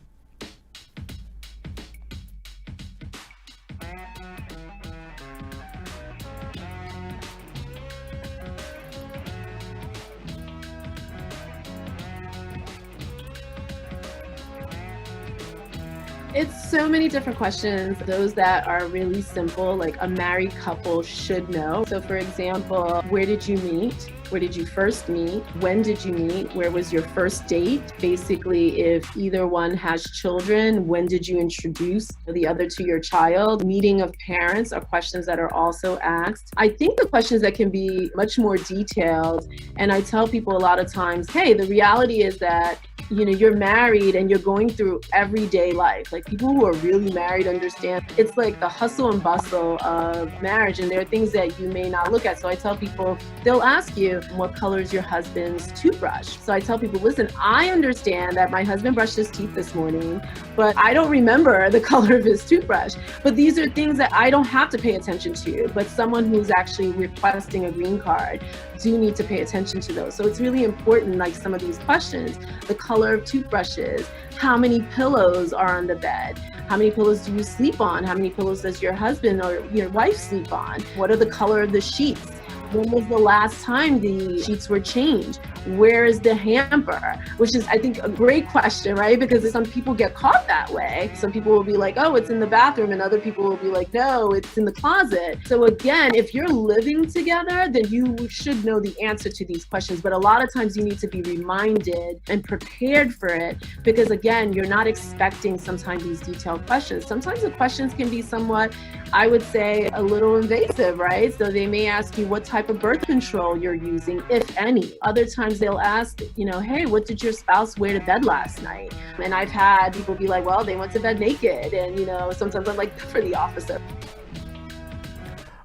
T: It's so many different questions. Those that are really simple, like a married couple should know. So for example, where did you meet? Where did you first meet? When did you meet? Where was your first date? Basically, if either one has children, when did you introduce the other to your child? Meeting of parents are questions that are also asked. I think the questions that can be much more detailed, and I tell people a lot of times, hey, the reality is that you're married and you're going through everyday life. Like people who are really married understand it's like the hustle and bustle of marriage, and there are things that you may not look at. So I tell people, they'll ask you, what color is your husband's toothbrush? So I tell people, listen, I understand that my husband brushed his teeth this morning, but I don't remember the color of his toothbrush. But these are things that I don't have to pay attention to, but someone who's actually requesting a green card do need to pay attention to those. So it's really important, like some of these questions, the color of toothbrushes, how many pillows are on the bed, how many pillows do you sleep on, how many pillows does your husband or your wife sleep on, what are the color of the sheets, When was the last time the sheets were changed? Where is the hamper? Which is, I think, a great question, right? Because some people get caught that way. Some people will be like, oh, it's in the bathroom, and other people will be like, no, it's in the closet. So again, if you're living together, then you should know the answer to these questions. But a lot of times you need to be reminded and prepared for it, because again, you're not expecting sometimes these detailed questions. Sometimes the questions can be somewhat, I would say, a little invasive, right? So they may ask you what type of birth control you're using, if any. Other times they'll ask, hey, what did your spouse wear to bed last night? And I've had people be like, well, they went to bed naked. And, sometimes I'm like, good for the officer.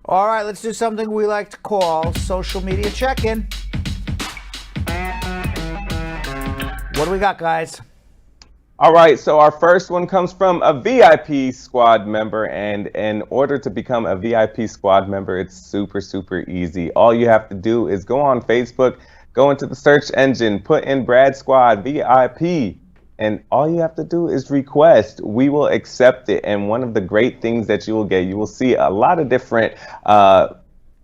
A: All right, let's do something we like to call social media check-in. What do we got, guys?
D: All right, so our first one comes from a VIP squad member, and in order to become a VIP squad member, it's super, super easy. All you have to do is go on Facebook, go into the search engine, put in Brad Squad VIP, and all you have to do is request. We will accept it, and one of the great things that you will get, you will see a lot of different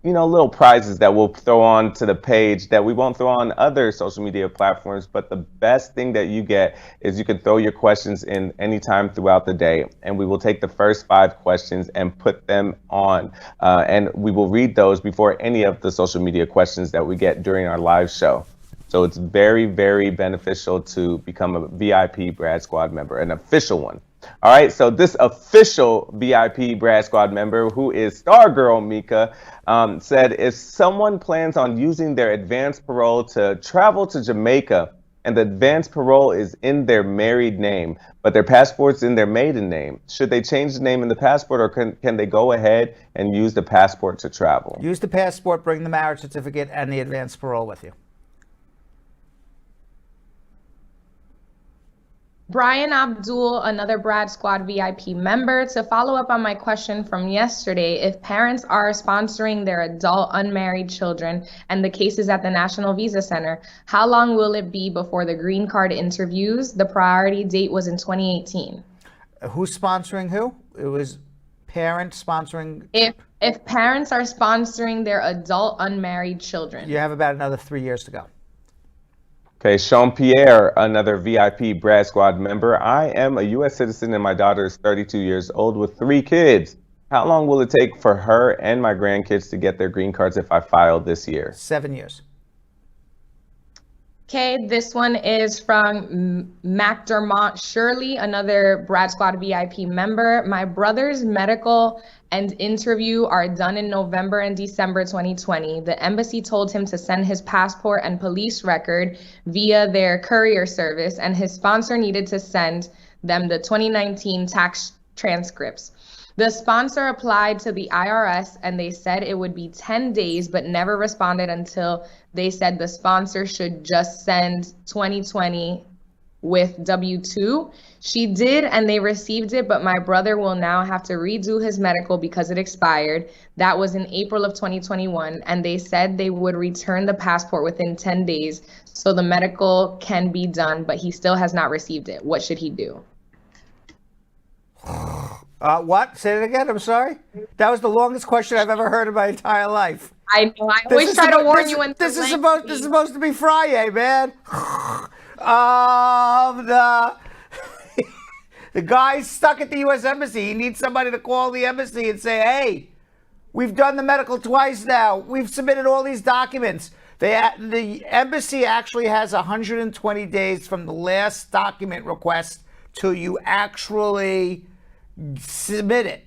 D: little prizes that we'll throw on to the page that we won't throw on other social media platforms. But the best thing that you get is you can throw your questions in anytime throughout the day, and we will take the first 5 questions and put them on. And we will read those before any of the social media questions that we get during our live show. So it's very, very beneficial to become a VIP Brad Squad member, an official one. All right, so this official VIP Brad Squad member, who is Stargirl Mika, said if someone plans on using their advance parole to travel to Jamaica and the advance parole is in their married name, but their passport's in their maiden name, should they change the name in the passport, or can they go ahead and use the passport to travel?
A: Use the passport, bring the marriage certificate and the advance parole with you.
E: Brian Abdul, another Brad Squad VIP member, to follow up on my question from yesterday, if parents are sponsoring their adult unmarried children and the case is at the National Visa Center, how long will it be before the green card interviews? The priority date was in 2018.
A: Who's sponsoring who? It was parents sponsoring?
E: If parents are sponsoring their adult unmarried children.
A: You have about another 3 years to go.
D: Okay, Sean Pierre, another VIP Brad Squad member. I am a U.S. citizen and my daughter is 32 years old with 3 kids. How long will it take for her and my grandkids to get their green cards if I file this year?
A: 7 years.
E: Okay, this one is from McDermott Shirley, another Brad Squad VIP member. My brother's medical and interview are done in November and December 2020. The embassy told him to send his passport and police record via their courier service, and his sponsor needed to send them the 2019 tax transcripts. The sponsor applied to the IRS and they said it would be 10 days, but never responded until they said the sponsor should just send 2020 with W-2. She did, and they received it, but my brother will now have to redo his medical because it expired. That was in April of 2021, and they said they would return the passport within 10 days so the medical can be done, but he still has not received it. What should he do?
A: What? Say it again. I'm sorry. That was the longest question I've ever heard in my entire life.
E: I know. I always try to warn you when
A: this is supposed to be Fri-Yay, man. The guy's stuck at the U.S. Embassy. He needs somebody to call the embassy and say, hey, we've done the medical twice now. We've submitted all these documents. The embassy actually has 120 days from the last document request till you actually submit it.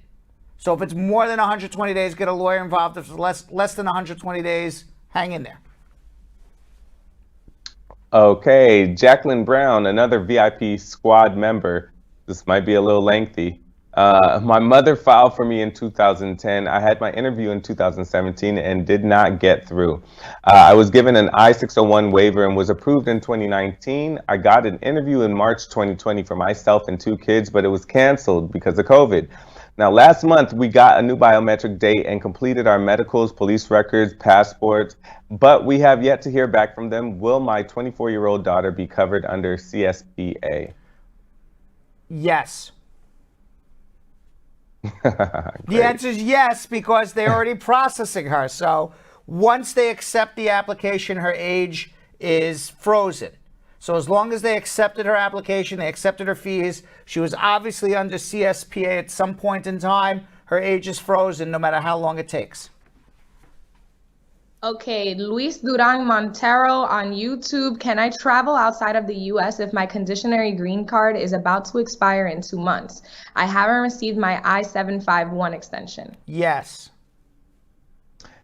A: So if it's more than 120 days, get a lawyer involved. If it's less than 120 days, hang in there.
D: Okay, Jacqueline Brown, another VIP squad member. This might be a little lengthy. My mother filed for me in 2010. I had my interview in 2017 and did not get through. I was given an I-601 waiver and was approved in 2019. I got an interview in March 2020 for myself and 2 kids, but it was canceled because of COVID. Now, last month, we got a new biometric date and completed our medicals, police records, passports, but we have yet to hear back from them. Will my 24-year-old daughter be covered under CSPA?
A: Yes. The answer is yes, because they're already processing her. So Once they accept the application, her age is frozen. So as long as they accepted her application, they accepted her fees, she was obviously under CSPA at some point in time, her age is frozen no matter how long it takes.
E: Okay, Luis Duran Montero on YouTube. Can I travel outside of the U.S. if my conditionary green card is about to expire in 2 months? I haven't received my I-751 extension.
A: Yes.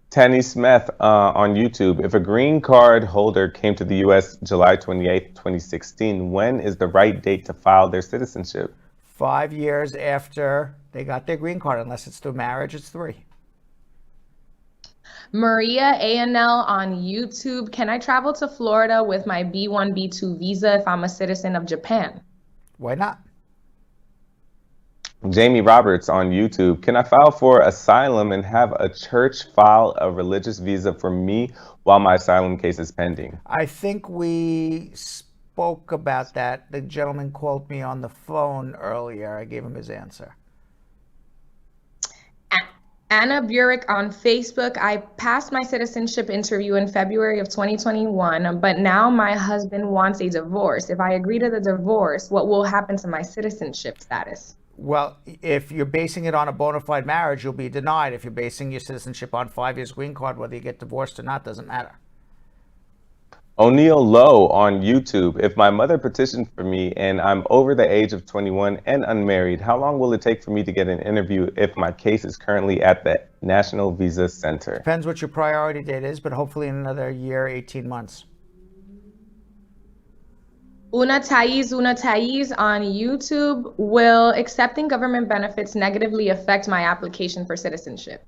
D: Tanny Smith on YouTube. If a green card holder came to the U.S. July 28, 2016, when is the right date to file their citizenship?
A: 5 years after they got their green card. Unless it's through marriage, it's 3.
E: Maria ANL on YouTube. Can I travel to Florida with my B1, B2 visa if I'm a citizen of Japan?
A: Why not?
D: Jamie Roberts on YouTube. Can I file for asylum and have a church file a religious visa for me while my asylum case is pending?
A: I think we spoke about that. The gentleman called me on the phone earlier. I gave him his answer.
E: Anna Burek on Facebook. I passed my citizenship interview in February of 2021, but now my husband wants a divorce. If I agree to the divorce, what will happen to my citizenship status?
A: Well, if you're basing it on a bona fide marriage, you'll be denied. If you're basing your citizenship on 5 years green card, whether you get divorced or not, doesn't matter.
D: O'Neill Lowe on YouTube. If my mother petitioned for me and I'm over the age of 21 and unmarried, how long will it take for me to get an interview if my case is currently at the National Visa Center?
A: Depends what your priority date is, but hopefully in another year, 18 months.
E: Una Thais on YouTube. Will accepting government benefits negatively affect my application for citizenship?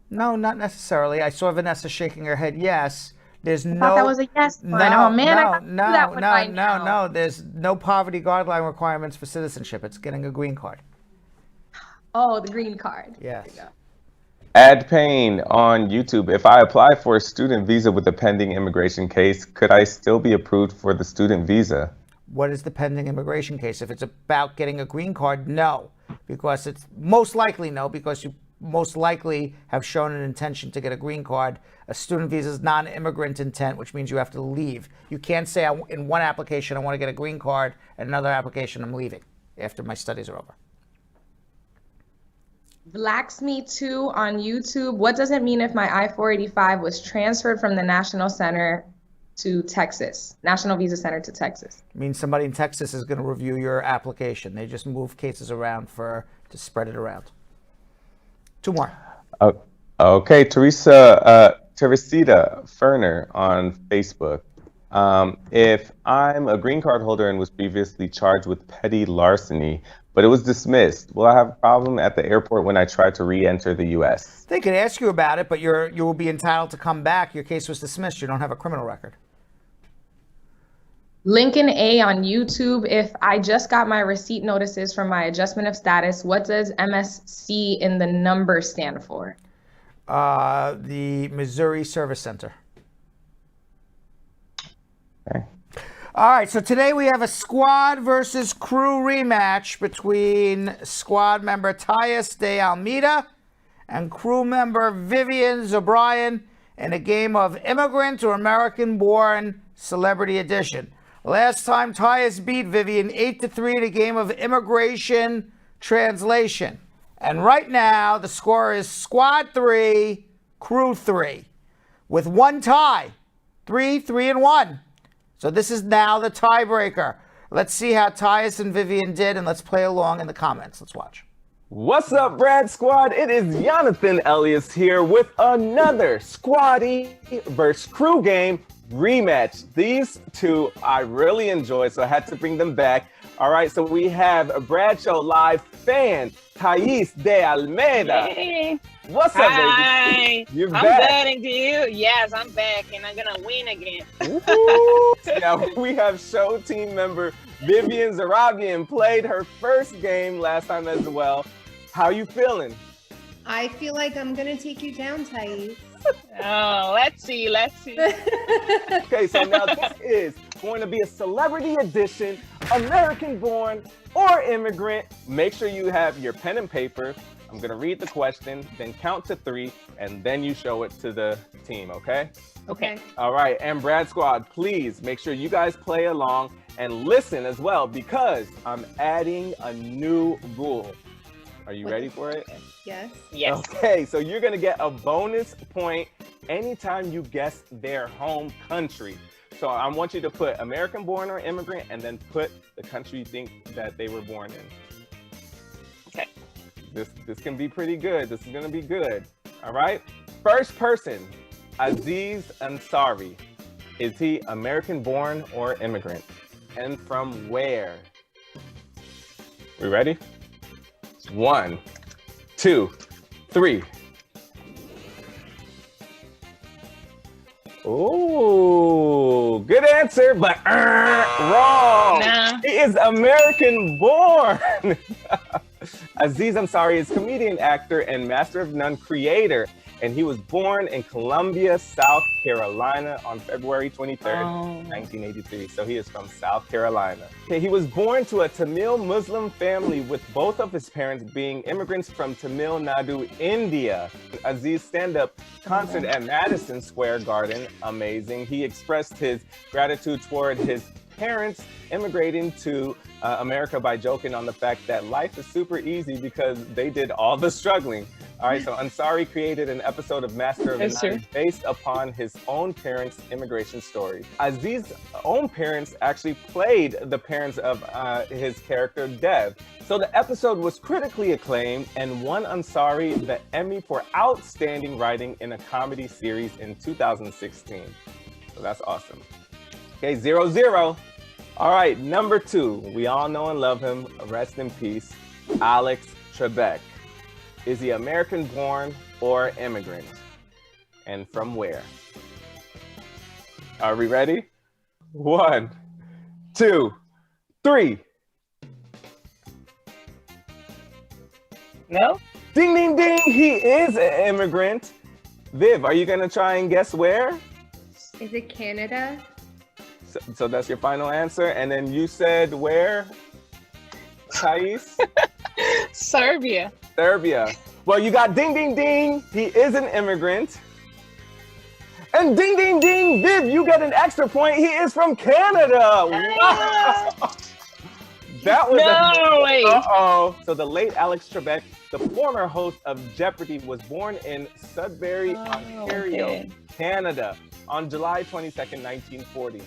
A: No, not necessarily. I saw Vanessa shaking her head yes. There's
E: I thought that was a yes. Oh man, I got to do that one by now.
A: No. There's no poverty guideline requirements for citizenship. It's getting a green card.
E: Oh, the green card.
A: Yes.
D: Ad Payne on YouTube. If I apply for a student visa with a pending immigration case, could I still be approved for the student visa?
A: What is the pending immigration case? If it's about getting a green card, no. Because it's most likely no, because you most likely have shown an intention to get a green card. A student visa is non-immigrant intent, which means you have to leave. You can't say in one application I want to get a green card, and another application I'm leaving after my studies are over.
E: Blacksme2 on YouTube. What does it mean if my I-485 was transferred from the National Center to Texas, National Visa Center to Texas?
A: It means somebody in Texas is going to review your application. They just move cases around to spread it around. 2 more.
D: Okay, Teresita Ferner on Facebook. If I'm a green card holder and was previously charged with petty larceny, but it was dismissed, will I have a problem at the airport when I try to re-enter the U.S.?
A: They could ask you about it, but you will be entitled to come back. Your case was dismissed. You don't have a criminal record.
E: Lincoln A on YouTube. If I just got my receipt notices from my adjustment of status, what does MSC in the number stand for?
A: The Missouri Service Center.
D: Okay.
A: All right, so today we have a squad versus crew rematch between squad member Thais De Almeida and crew member Vivian Zohrabian in a game of Immigrant or American-born Celebrity Edition. Last time, Thais beat Vivian 8-3 in a game of Immigration Translation. And right now, the score is Squad 3, Crew 3, with one tie, 3-3-1. So this is now the tiebreaker. Let's see how Thais and Vivian did, and let's play along in the comments. Let's watch.
D: What's up, Brad Squad? It is Jonathan Elias here with another Squaddy versus Crew game rematch. These two I really enjoyed, so I had to bring them back. All right, so we have a Bradshaw Live fan, Thais De Almeida.
U: Hey.
D: What's up,
U: Hi.
D: baby? You're
U: I'm
D: back.
U: betting to you. Yes, I'm back, and I'm gonna win again.
D: Now we have show team member Vivian Zohrabian played her first game last time as well. How you feeling?
V: I feel like I'm gonna take you down, Thais.
U: Oh, let's see.
D: Okay, so now this is going to be a celebrity edition, American born or immigrant. Make sure you have your pen and paper. I'm gonna read the question, then count to 3, and then you show it to the team, okay?
T: Okay.
D: All right, and Brad Squad, please make sure you guys play along and listen as well, because I'm adding a new rule. Are you ready for it?
T: Yes.
O: Yes.
D: Okay, so you're gonna get a bonus point anytime you guess their home country. So I want you to put American born or immigrant, and then put the country you think that they were born in.
O: Okay.
D: This can be pretty good. This is gonna be good. All right. First person, Aziz Ansari. Is he American born or immigrant? And from where? We ready? 1, 2, 3. Oh, good answer, but wrong.
O: Nah.
D: He is American born. Aziz Ansari is comedian, actor, and Master of None creator. And he was born in Columbia, South Carolina on February 23rd, 1983. So he is from South Carolina. Okay, he was born to a Tamil Muslim family with both of his parents being immigrants from Tamil Nadu, India. Aziz stand-up concert at Madison Square Garden, amazing. He expressed his gratitude toward his parents immigrating to America by joking on the fact that life is super easy because they did all the struggling. All right, so Ansari created an episode of Master of None based upon his own parents' immigration story. Aziz's own parents actually played the parents of his character, Dev. So the episode was critically acclaimed and won Ansari the Emmy for Outstanding Writing in a Comedy Series in 2016. So that's awesome. Okay, 0-0. All right, number 2. We all know and love him. Rest in peace, Alex Trebek. Is he American born or immigrant? And from where? Are we ready? 1, 2, 3.
O: No?
D: Ding, ding, ding. He is an immigrant. Viv, are you going to try and guess where?
V: Is it Canada?
D: So that's your final answer. And then you said where, Thais?
O: Serbia.
D: Serbia. Well, you got ding, ding, ding. He is an immigrant. And ding, ding, ding, Viv, you get an extra point. He is from Canada. Wow. That was
O: no way.
D: Uh-oh. So the late Alex Trebek, the former host of Jeopardy, was born in Sudbury, Ontario, Canada, on July 22nd, 1940.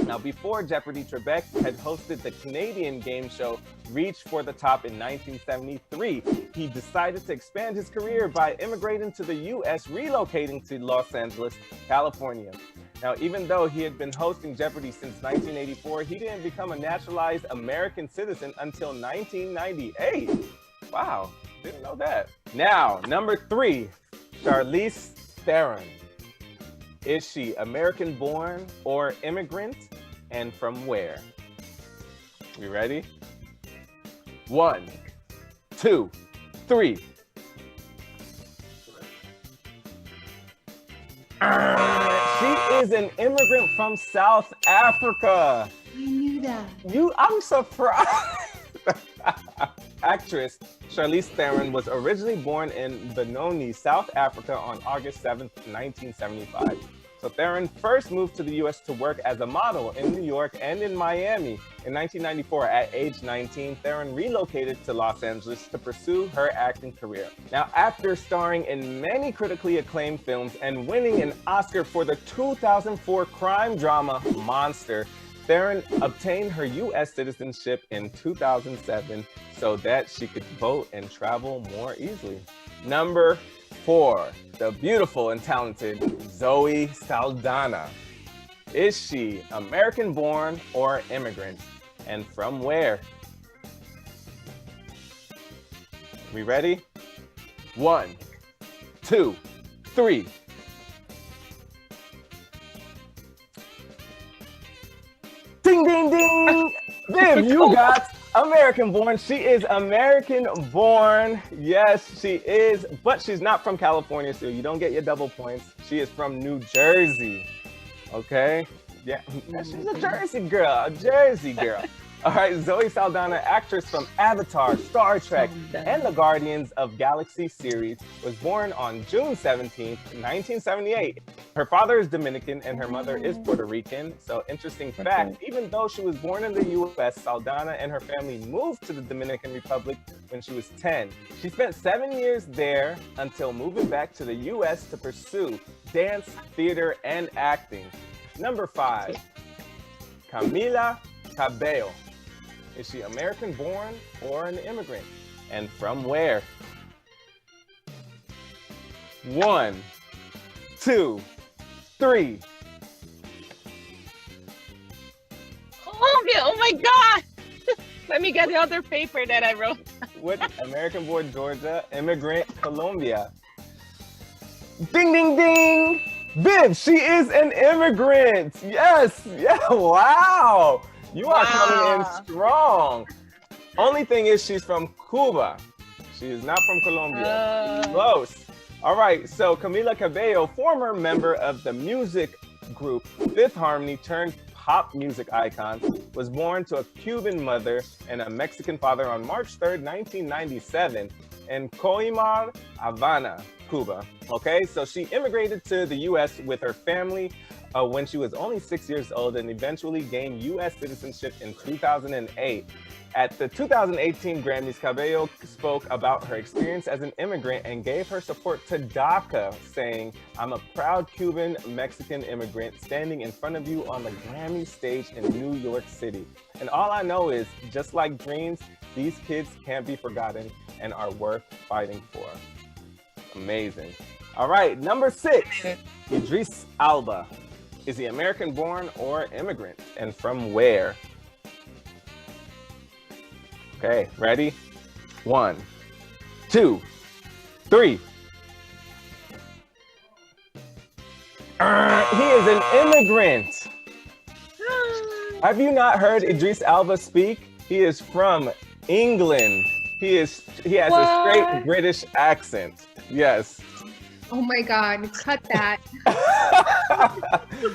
D: Now, before Jeopardy, Trebek had hosted the Canadian game show Reach for the Top in 1973. He decided to expand his career by immigrating to the U.S., relocating to Los Angeles, California. Now, even though he had been hosting Jeopardy since 1984, he didn't become a naturalized American citizen until 1998. Wow, didn't know that. Now, number 3, Charlize Theron. Is she American born or immigrant, and from where? We ready? 1, 2, 3. She is an immigrant from South Africa.
V: I knew that.
D: I'm surprised. Actress Charlize Theron was originally born in Benoni, South Africa on August 7th, 1975. So Theron first moved to the U.S. to work as a model in New York and in Miami. In 1994, at age 19, Theron relocated to Los Angeles to pursue her acting career. Now, after starring in many critically acclaimed films and winning an Oscar for the 2004 crime drama Monster, Theron obtained her U.S. citizenship in 2007 so that she could vote and travel more easily. Number 4, the beautiful and talented Zoe Saldana. Is she American born or immigrant? And from where? We ready? 1, 2, 3. Ding, ding, ding! Viv, you got American born. She is American born. Yes, she is, but she's not from California, so you don't get your double points. She is from New Jersey. Okay? Yeah, she's a Jersey girl, All right, Zoe Saldana, actress from Avatar, Star Trek, and the Guardians of Galaxy series, was born on June 17th, 1978. Her father is Dominican and her mother is Puerto Rican. So interesting fact, even though she was born in the US, Saldana and her family moved to the Dominican Republic when she was 10. She spent 7 years there until moving back to the US to pursue dance, theater, and acting. Number 5, Camila Cabello. Is she American born or an immigrant? And from where? 1, 2, 3.
B: Colombia, oh my God. Let me get the other paper that I wrote.
D: What? American born Georgia, immigrant Colombia. Ding, ding, ding. Viv, she is an immigrant. Yes, yeah, wow. You are coming in strong. Only thing is she's from Cuba. She is not from Colombia. Close. All right, so Camila Cabello, former member of the music group Fifth Harmony turned pop music icon, was born to a Cuban mother and a Mexican father on March 3rd, 1997 in Coimar, Havana, Cuba. Okay, so she immigrated to the US with her family when she was only 6 years old and eventually gained US citizenship in 2008. At the 2018 Grammys, Cabello spoke about her experience as an immigrant and gave her support to DACA, saying, "I'm a proud Cuban Mexican immigrant standing in front of you on the Grammy stage in New York City. And all I know is, just like dreams, these kids can't be forgotten and are worth fighting for." Amazing. All right, number 6, Idris Elba. Is he American born or immigrant? And from where? Okay, ready? 1, 2, 3. He is an immigrant. Have you not heard Idris Elba speak? He is from England. He has a straight British accent. Yes.
V: Oh my God, cut that.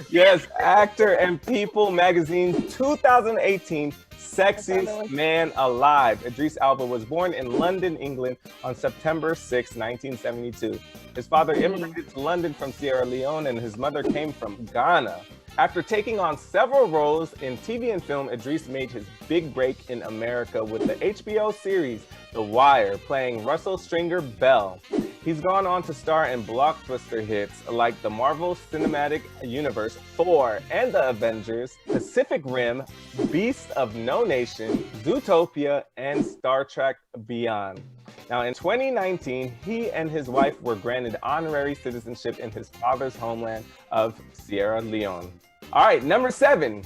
D: Yes, actor and People Magazine's 2018 Sexiest Man Alive. Idris Elba was born in London, England on September 6, 1972. His father immigrated to London from Sierra Leone and his mother came from Ghana. After taking on several roles in TV and film, Idris made his big break in America with the HBO series The Wire, playing Russell Stringer Bell. He's gone on to star in blockbuster hits like the Marvel Cinematic Universe, Thor and the Avengers, Pacific Rim, Beast of No Nation, Zootopia, and Star Trek Beyond. Now, in 2019, he and his wife were granted honorary citizenship in his father's homeland of Sierra Leone. All right, number 7,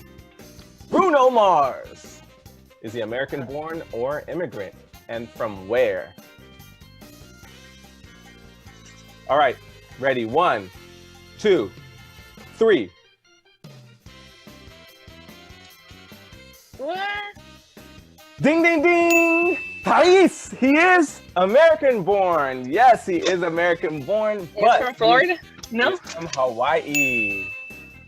D: Bruno Mars. Is he American born or immigrant? And from where? All right, ready? 1, 2, 3.
B: What?
D: Ding, ding, ding! Thais, he is American born. Yes, he is American born, but
B: from Florida? No?
D: He's from Hawaii.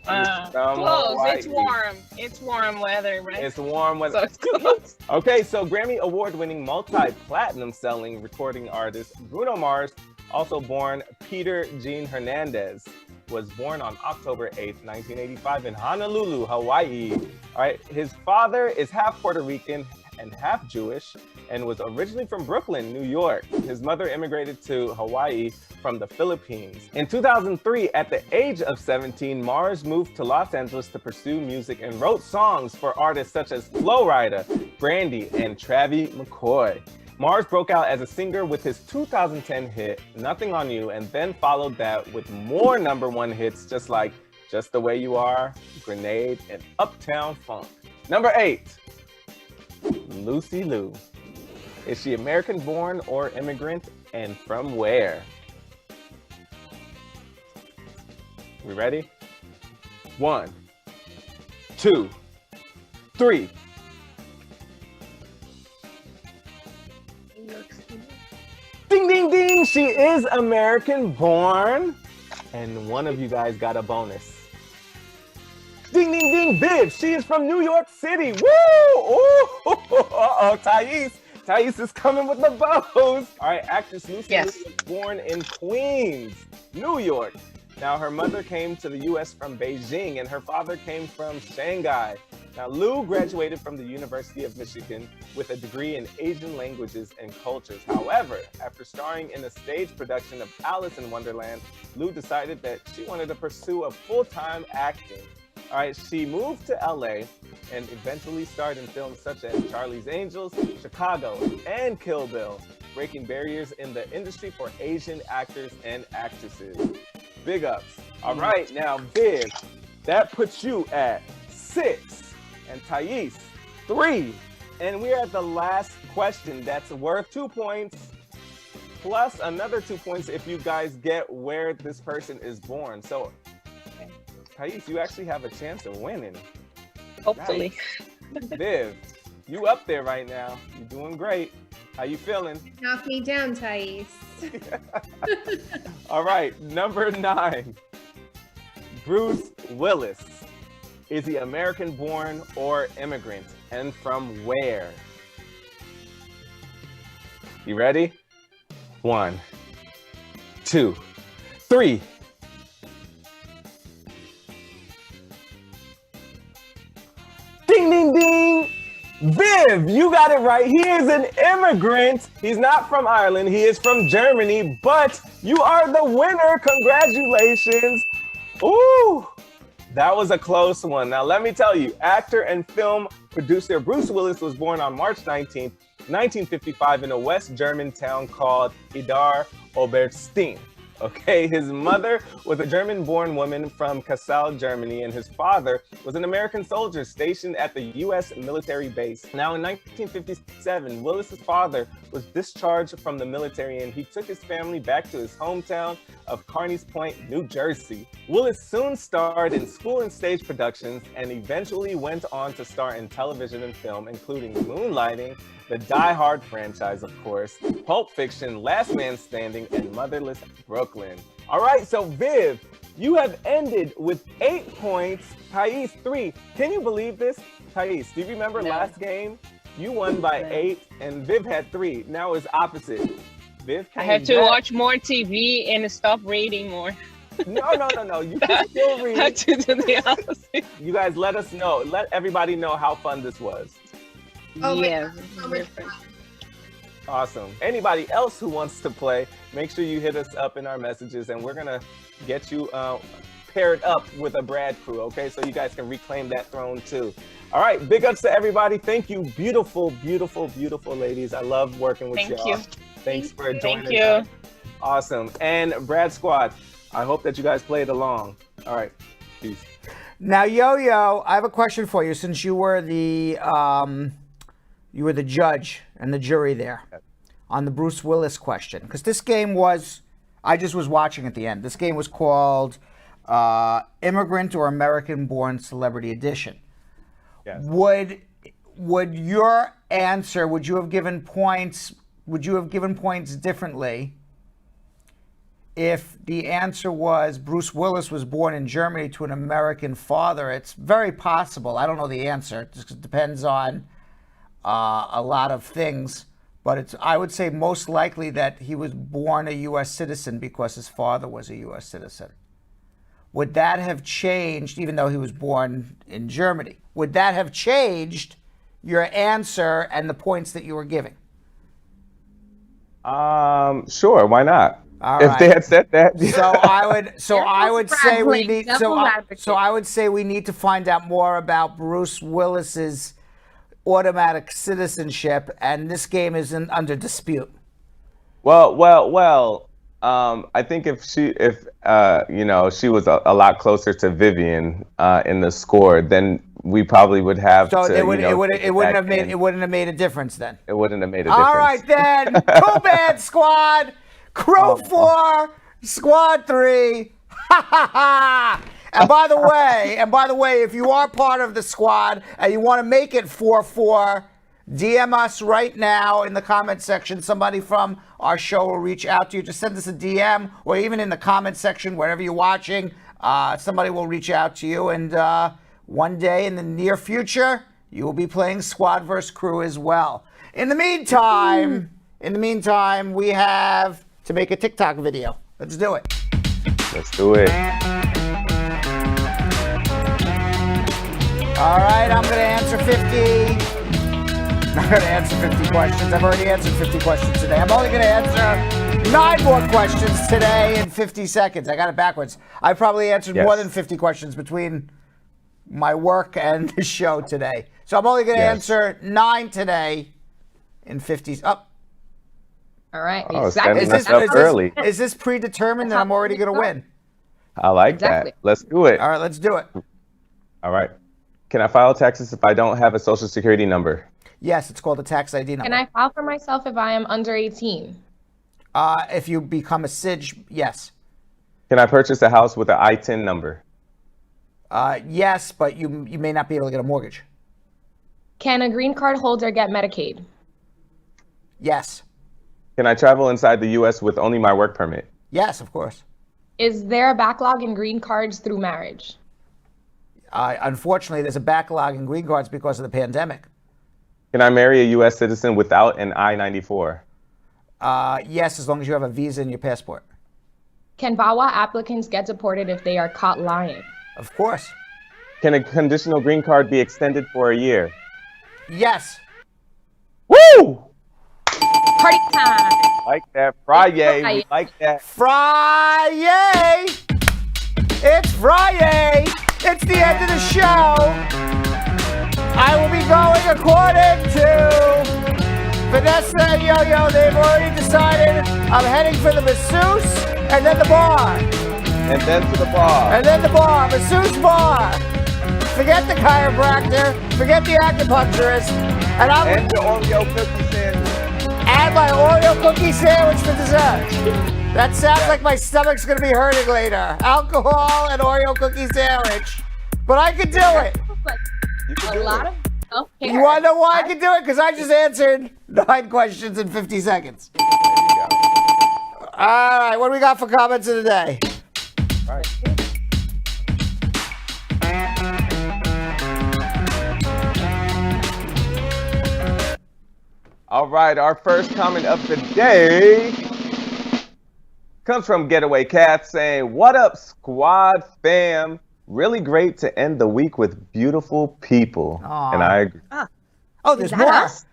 B: Close.
D: Hawaii.
B: It's warm. It's warm weather, right?
D: It's warm weather.
B: So it's close.
D: Okay, so Grammy Award-winning multi-platinum selling recording artist Bruno Mars, also born Peter Jean Hernandez, was born on October 8th, 1985 in Honolulu, Hawaii. All right, his father is half Puerto Rican and half Jewish and was originally from Brooklyn, New York. His mother immigrated to Hawaii from the Philippines. In 2003, at the age of 17, Mars moved to Los Angeles to pursue music and wrote songs for artists such as Flo Rida, Brandy, and Travie McCoy. Mars broke out as a singer with his 2010 hit, Nothing on You, and then followed that with more #1 hits just like Just the Way You Are, Grenade, and Uptown Funk. Number 8, Lucy Liu. Is she American born or immigrant, and from where? We ready? 1, 2, 3. Ding, ding, ding! She is American born. And one of you guys got a bonus. Ding, ding, ding, Viv. She is from New York City. Woo! Ooh! Uh-oh, Thais is coming with the bows. All right, actress Lucy Liu was born in Queens, New York. Now, her mother came to the U.S. from Beijing, and her father came from Shanghai. Now, Liu graduated from the University of Michigan with a degree in Asian languages and cultures. However, after starring in a stage production of Alice in Wonderland, Liu decided that she wanted to pursue a full-time acting. All right, she moved to LA and eventually starred in films such as Charlie's Angels, Chicago, and Kill Bill, breaking barriers in the industry for Asian actors and actresses. Big ups. All right, now Viv, that puts you at 6 and Thais 3. And we're at the last question that's worth 2 points plus another 2 points if you guys get where this person is born. So Thais, you actually have a chance of winning.
B: Hopefully.
D: Nice. Viv, you up there right now. You're doing great. How you feeling?
V: Knock me down, Thais.
D: All right, number 9. Bruce Willis. Is he American born or immigrant? And from where? You ready? 1, 2, 3. Ding, ding, ding. Viv, you got it right. He is an immigrant. He's not from Ireland. He is from Germany, but you are the winner. Congratulations. Ooh, that was a close one. Now, let me tell you, actor and film producer Bruce Willis was born on March 19th, 1955 in a West German town called Idar Oberstein. Okay, his mother was a German-born woman from Kassel, Germany, and his father was an American soldier stationed at the U.S. military base. Now, in 1957, Willis's father was discharged from the military, and he took his family back to his hometown of Carneys Point, New Jersey. Willis soon starred in school and stage productions, and eventually went on to star in television and film, including Moonlighting, the Die Hard franchise, of course, Pulp Fiction, Last Man Standing, and Motherless Brooklyn. All right, so Viv, you have ended with 8 points, Thais 3. Can you believe this? Thais, do you remember last game? You won by 8, and Viv had 3. Now it's opposite. Viv came
B: I have to
D: back.
B: watch more TV and stop reading more.
D: No. You can still read.
B: I have to do the opposite.
D: You guys let us know. Let everybody know how fun this was.
V: Oh
B: yeah.
D: Awesome. Anybody else who wants to play, make sure you hit us up in our messages, and we're gonna get you paired up with a Brad crew, okay? So you guys can reclaim that throne too. All right, big ups to everybody. Thank you, beautiful, beautiful, beautiful ladies. I love working with y'all.
B: Thank you.
D: Thanks for joining
B: Thank you.
D: us. Awesome. And Brad Squad, I hope that you guys played along. All right, peace.
A: Now, Yo-Yo, I have a question for you. Since you were the judge and the jury there on the Bruce Willis question, because this game was, I just was watching at the end. This game was called Immigrant or American-Born Celebrity Edition.
D: Yes.
A: Would your answer? Would you have given points? Would you have given points differently if the answer was Bruce Willis was born in Germany to an American father? It's very possible. I don't know the answer. It just depends on a lot of things. But I would say most likely that he was born a U.S. citizen because his father was a U.S. citizen. Would that have changed, even though he was born in Germany? Would that have changed your answer and the points that you were giving?
D: Sure, why not?
A: All
D: if
A: right.
D: they had said that.
A: I would say we need to find out more about Bruce Willis's automatic citizenship, and this game isn't under dispute.
D: Well. I think if she was a lot closer to Vivian in the score, then we probably would have.
A: So
D: to,
A: it wouldn't have made a difference then.
D: It wouldn't have made a difference.
A: All right then, too bad, squad. Crew 4, squad 3. Ha ha ha. And by the way, if you are part of the squad and you want to make it 4-4, DM us right now in the comment section. Somebody from our show will reach out to you. Just send us a DM, or even in the comment section, wherever you're watching. Somebody will reach out to you, and One day in the near future, you will be playing Squad vs. Crew as well. In the meantime, we have to make a TikTok video. Let's do it.
D: Let's do it.
A: All right, I'm going to answer 50. I'm going to answer 50 questions. I've already answered 50 questions today. I'm only going to answer 9 more questions today in 50 seconds. I got it backwards. I probably answered more than 50 questions between my work and the show today. So I'm only going to answer 9 today in 50.
E: All right.
D: Oh, exactly.
A: Is this predetermined that I'm already going to win?
D: I like that. Let's do it.
A: All right, let's do it.
D: All right. Can I file taxes if I don't have a social security number?
A: Yes, it's called a tax ID number.
E: Can I file for myself if I am under 18?
A: If you become a SIDG, yes.
D: Can I purchase a house with an I-10 number?
A: Yes, but you may not be able to get a mortgage.
E: Can a green card holder get Medicaid?
A: Yes.
D: Can I travel inside the U.S. with only my work permit?
A: Yes, of course.
E: Is there a backlog in green cards through marriage?
A: Unfortunately, there's a backlog in green cards because of the pandemic.
D: Can I marry a U.S. citizen without an I-94?
A: Yes, as long as you have a visa in your passport.
E: Can VAWA applicants get deported if they are caught lying?
A: Of course.
D: Can a conditional green card be extended for a year?
A: Yes.
D: Woo!
E: Party time!
D: Like that. Fri-Yay. We like that.
A: Fri-Yay! It's Fri-Yay! It's the end of the show. I will be going according to Vanessa and Yo-Yo. They've already decided I'm heading for the masseuse and then the bar.
D: And then to the bar.
A: And then the bar. Masseuse bar. Forget the chiropractor. Forget the acupuncturist.
D: And your Oreo cookie sandwich.
A: And my Oreo cookie sandwich for dessert. That sounds like my stomach's going to be hurting later. Alcohol and Oreo cookie sandwich. But I can do it.
E: A lot of self-care.
A: You want to know why I can do it? Because I just answered 9 questions in 50 seconds. There you go. All right, what do we got for comments of the day?
D: All right. All right, our first comment of the day comes from Getaway Cat saying, "What up, squad fam? Really great to end the week with beautiful people."
A: Aww.
D: And I agree.
A: Oh, there's more.
E: Us?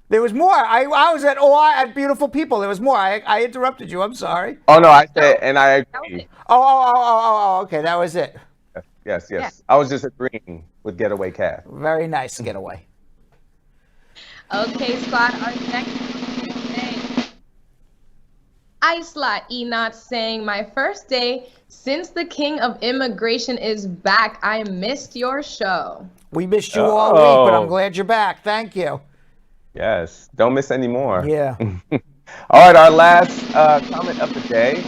A: There was more. I was at beautiful people. There was more. I interrupted you. I'm sorry.
D: Oh, no, I said, and I agree.
A: Oh, okay. That was it.
D: Yes. Yeah. I was just agreeing with Getaway Cat.
A: Very nice Getaway.
E: Okay, squad, our next day. Isla Enot saying, "My first day since the king of immigration is back. I missed your show."
A: We missed you all week, but I'm glad you're back. Thank you.
D: Yes, don't miss any more.
A: Yeah.
D: All right, our last comment of the day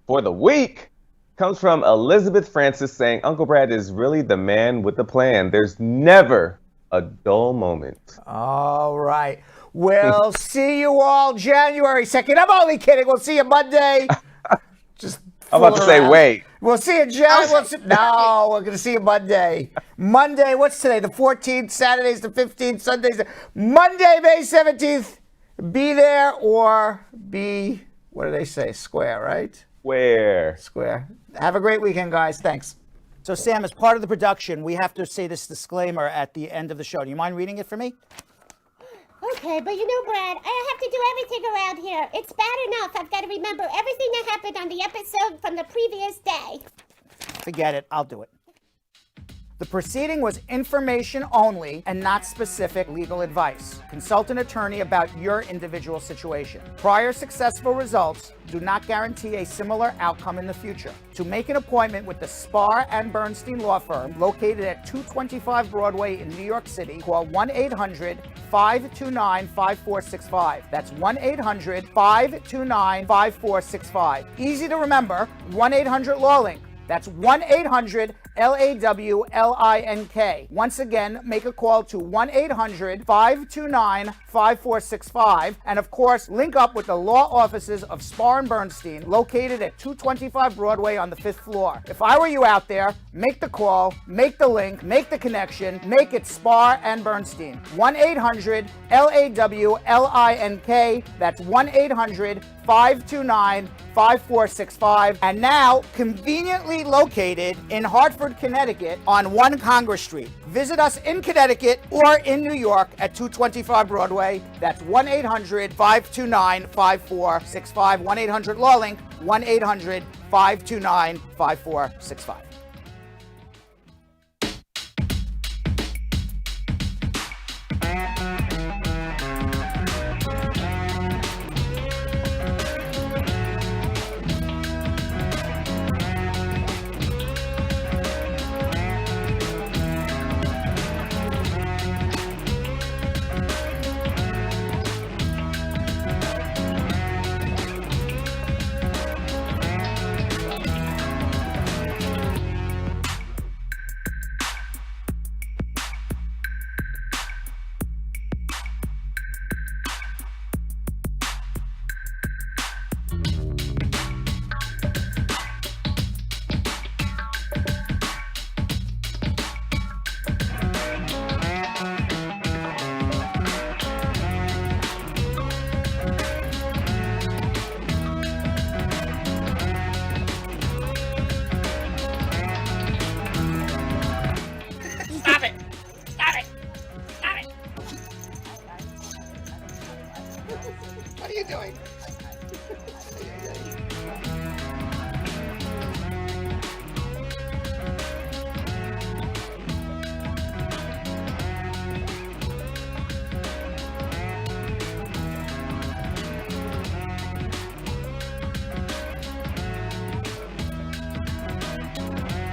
D: for the week comes from Elizabeth Francis saying, "Uncle Brad is really the man with the plan. There's never a dull moment."
A: All right. We'll see you all January 2nd. I'm only kidding. We'll see you Monday. Just
D: I'm about to say, wait.
A: We'll see you No, we're going to see you Monday. Monday, what's today? The 14th, Saturday's the 15th, Sunday's the... Monday, May 17th. Be there or be, what do they say? Square, right? Square. Have a great weekend, guys. Thanks. So, Sam, as part of the production, we have to say this disclaimer at the end of the show. Do you mind reading it for me?
C: Okay, but you know, Brad, I have to do everything around here. It's bad enough I've got to remember everything that happened on the episode from the previous day.
A: Forget it. I'll do it. The proceeding was information only and not specific legal advice. Consult an attorney about your individual situation. Prior successful results do not guarantee a similar outcome in the future. To make an appointment with the Spar and Bernstein law firm located at 225 Broadway in New York City, call 1-800-529-5465. That's 1-800-529-5465. Easy to remember, 1-800-LAW-LINK. That's 1-800 1-800-LAWLINK. Once again, make a call to 1-800-529-5465. And of course, link up with the law offices of Spar and Bernstein, located at 225 Broadway on the 5th floor. If I were you out there, make the call, make the link, make the connection, make it Spar and Bernstein. 1-800-LAWLINK. That's 1-800-529-5465. And now, conveniently located in Hartford, Connecticut on 1 Congress Street. Visit us in Connecticut or in New York at 225 Broadway. That's 1-800-529-5465. 1-800-LAW-LINK. 1-800-529-5465.